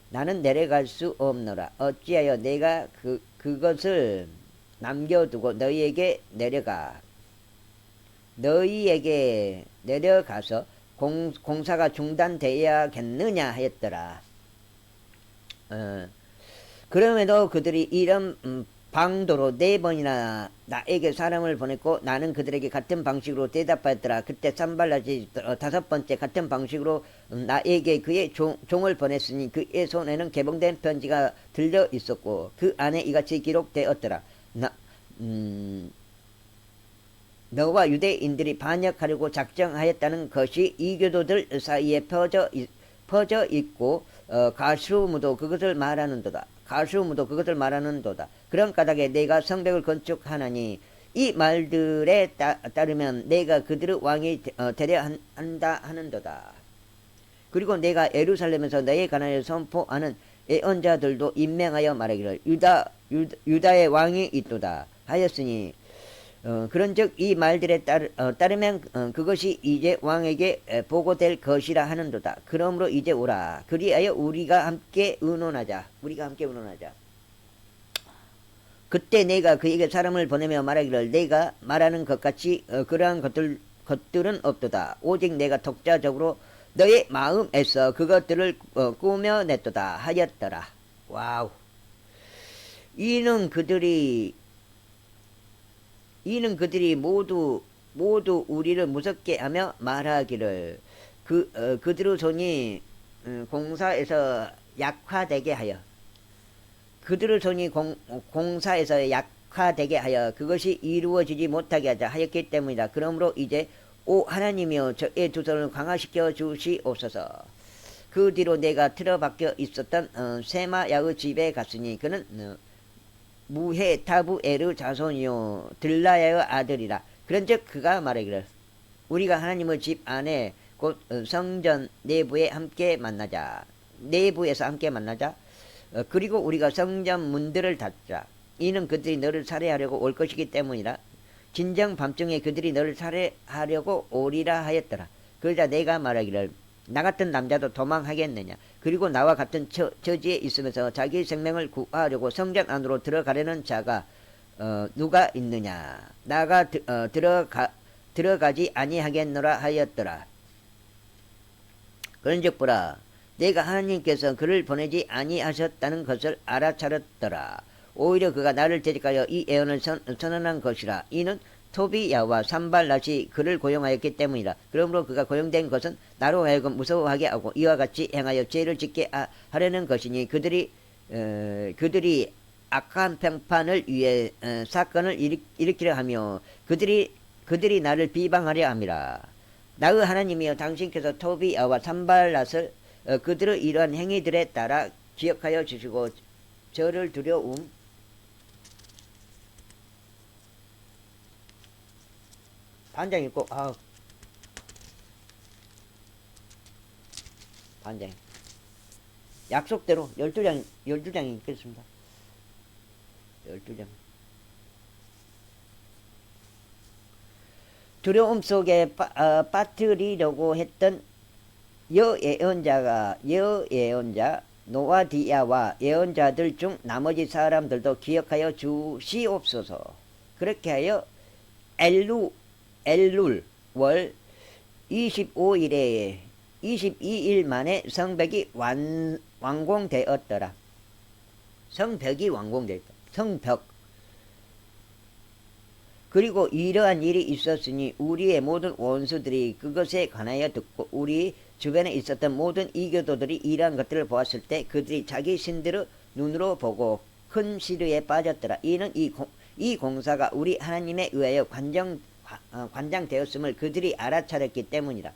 나는 내려갈 수 없노라. 어찌하여 내가 그것을 남겨두고 너희에게 내려가서 공사가 중단되어야겠느냐 하였더라. 그럼에도 그들이 이런 방도로 4번이나 나에게 사람을 보냈고 나는 그들에게 같은 방식으로 대답하였더라. 그때 산발락이 5번째 같은 방식으로 나에게 그의 종을 보냈으니 그의 손에는 개봉된 편지가 들려 있었고 그 안에 이같이 기록되었더라. 너와 유대인들이 반역하려고 작정하였다는 것이 이교도들 사이에 퍼져 있고 가수무도 그것을 말하는도다. 그런 까닭에 내가 성벽을 건축하나니 이 말들에 따르면 내가 그들의 왕이 되려 한다 하는도다. 그리고 내가 예루살렘에서 너에 관하여 선포하는 예언자들도 임명하여 말하기를 유다의 왕이 있도다 하였으니 그런즉 이 말들에 따르면 그것이 이제 왕에게 보고될 것이라 하는도다. 그러므로 이제 오라. 그리하여 우리가 함께 의논하자. 그때 내가 그에게 사람을 보내며 말하기를 내가 말하는 것 같이 그러한 것들은 없도다. 오직 내가 독자적으로 너의 마음에서 그것들을 꾸며냈도다 하였더라. 와우. 이는 그들이 모두 우리를 무섭게 하며 말하기를 그들의 손이 공사에서 약화되게 하여 그것이 이루어지지 못하게 하자 하였기 때문이다. 그러므로 이제 오 하나님이여 저의 두 손을 강화시켜 주시옵소서. 그 뒤로 내가 틀어박혀 있었던 세마야의 집에 갔으니 그는 무헤타부에르 자손이요 들라야의 아들이라. 그런즉 그가 말하기를 우리가 하나님의 집 안에 곧 성전 내부에서 함께 만나자. 그리고 우리가 성전 문들을 닫자. 이는 그들이 너를 살해하려고 올 것이기 때문이라. 진정 밤중에 그들이 너를 살해하려고 오리라 하였더라. 그러자 내가 말하기를 나 같은 남자도 도망하겠느냐. 그리고 나와 같은 처지에 있으면서 자기 생명을 구하려고 성전 안으로 들어가려는 자가 누가 있느냐. 나가 들어가지 아니하겠노라 하였더라. 그런즉 보라 내가 하나님께서 그를 보내지 아니하셨다는 것을 알아차렸더라. 오히려 그가 나를 대적하여 이 예언을 선언한 것이라. 이는 토비야와 산발락이 그를 고용하였기 때문이라. 그러므로 그가 고용된 것은 나로 하여금 무서워하게 하고 이와 같이 행하여 죄를 짓게 하려는 것이니 그들이 악한 평판을 위해 사건을 일으키려 하며 그들이 나를 비방하려 함이라. 나의 하나님이여 당신께서 토비야와 산발락을 그들의 이러한 행위들에 따라 기억하여 주시고 저를 두려움 반장 읽고 반장 약속대로 12장 읽겠습니다. 12장 두려움 속에 빠뜨리려고 했던 여예언자 노아디야와 예언자들 중 나머지 사람들도 기억하여 주시옵소서. 그렇게 하여 엘룰 월 25일에 22일 만에 성벽이 완공되었더라. 성벽이 완공되었다. 성벽. 그리고 이러한 일이 있었으니 우리의 모든 원수들이 그것에 관하여 듣고 우리 주변에 있었던 모든 이교도들이 이러한 것들을 보았을 때 그들이 자기 신들의 눈으로 보고 큰 시류에 빠졌더라. 이는 이 공사가 우리 하나님에 의하여 관장되었음을 그들이 알아차렸기 때문이라.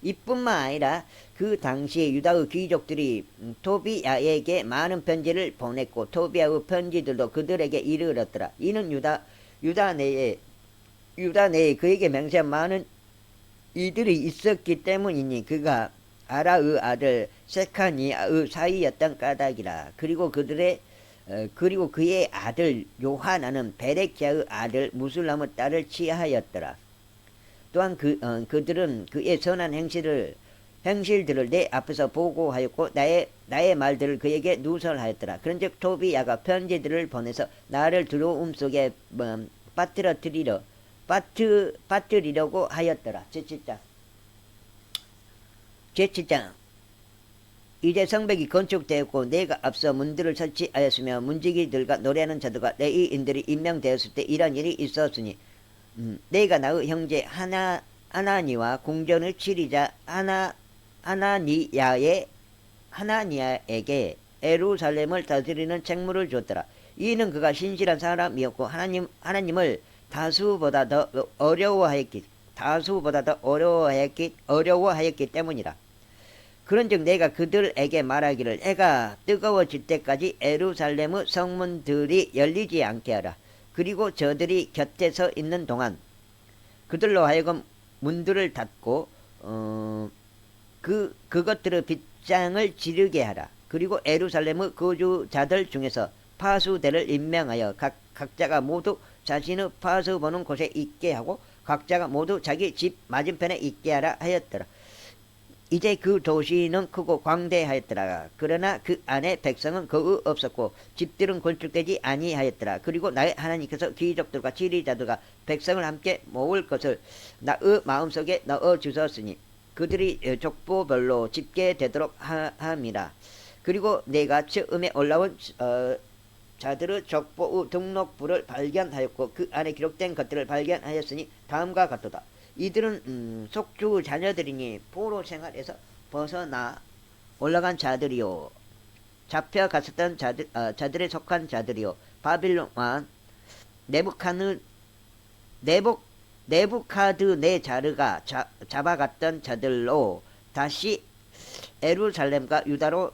이뿐만 아니라 그 당시에 유다의 귀족들이 토비야에게 많은 편지를 보냈고 토비야의 편지들도 그들에게 이르렀더라. 이는 유다 내에 그에게 맹세한 많은 이들이 있었기 때문이니 그가 아라의 아들 세카니아의 사이였던 까닭이라. 그리고 그의 아들 요하나는 베레키아의 아들 무술람의 딸을 취하였더라. 또한 그들은 그의 선한 행실들을 내 앞에서 보고하였고 나의 말들을 그에게 누설하였더라. 그런즉 토비야가 편지들을 보내서 나를 두려움 속에 빠뜨리려고 하였더라. 제7장 이제 성벽이 건축되었고 내가 앞서 문들을 설치하였으며 문지기들과 노래하는 자들과 레위인들이 임명되었을 때 이런 일이 있었으니 내가 나의 형제 하나니와 궁전의 치리자 하나니야에게 에루살렘을 다스리는 책무를 줬더라. 이는 그가 신실한 사람이었고 하나님을 다수보다 더 어려워하였기 때문이라. 그런즉 내가 그들에게 말하기를 해가 뜨거워질 때까지 에루살렘의 성문들이 열리지 않게 하라. 그리고 저들이 곁에 서 있는 동안 그들로 하여금 문들을 닫고 그것들의 빗장을 지르게 하라. 그리고 에루살렘의 거주자들 중에서 파수대를 임명하여 각자가 모두 자신의 파수 보는 곳에 있게 하고 각자가 모두 자기 집 맞은편에 있게 하라 하였더라. 이제 그 도시는 크고 광대하였더라. 그러나 그 안에 백성은 거의 없었고 집들은 건축되지 아니하였더라. 그리고 나의 하나님께서 귀족들과 지리자들과 백성을 함께 모을 것을 나의 마음속에 넣어 주셨으니 그들이 족보별로 집계되도록 함이라. 그리고 내가 처음에 올라온 자들의 족보의 등록부를 발견하였고 그 안에 기록된 것들을 발견하였으니 다음과 같도다. 이들은 속주 자녀들이니 포로 생활에서 벗어나 올라간 자들이요 잡혀갔었던 자들에 속한 자들이요 바빌론 왕 네부카드네자르가 잡아갔던 자들로 다시 에루살렘과 유다로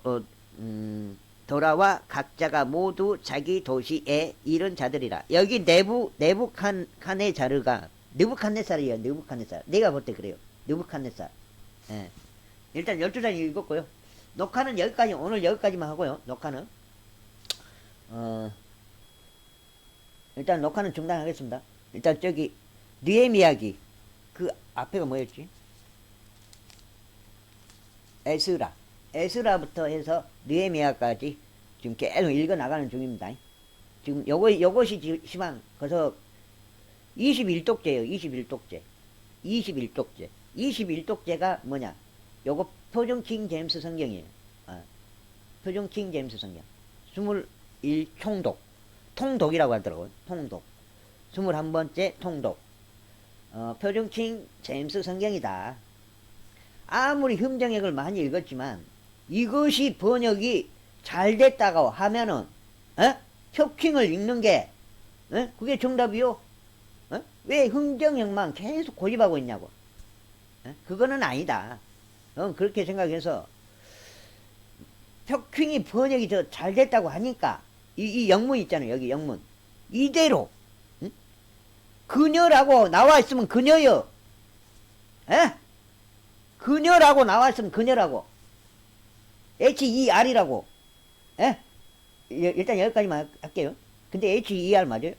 돌아와 각자가 모두 자기 도시에 이른 자들이라. 여기 네부칸네자르가 느부칸네살이에요. 느부칸네살. 내가 볼 때 그래요. 느부칸네살. 예. 일단 12장 읽었고요. 녹화는 여기까지, 오늘 여기까지만 하고요. 녹화는. 일단 녹화는 중단하겠습니다. 일단 저기, 느헤미야기. 그 앞에가 뭐였지? 에스라부터 해서 느헤미야까지 지금 계속 읽어 나가는 중입니다. 지금 요것이 시방, 그래서 21독재예요. 21독재. 21독재가 뭐냐? 요거 표준 킹 제임스 성경이에요. 표준 킹 제임스 성경. 21총독. 통독이라고 하더라고요. 통독. 21번째 통독. 표준 킹 제임스 성경이다. 아무리 흠정액을 많이 읽었지만 이것이 번역이 잘 됐다고 하면은 표킹을 읽는 게 그게 정답이요. 왜 흥정형만 계속 고집하고 있냐고. 그거는 아니다. 그렇게 생각해서 표킹이 번역이 더 잘 됐다고 하니까 이 영문 있잖아요. 여기 영문 이대로 그녀라고 나와 있으면 그녀요. 그녀라고 나와 있으면 그녀라고. HER이라고. 일단 여기까지만 할게요. 근데 HER 맞아요?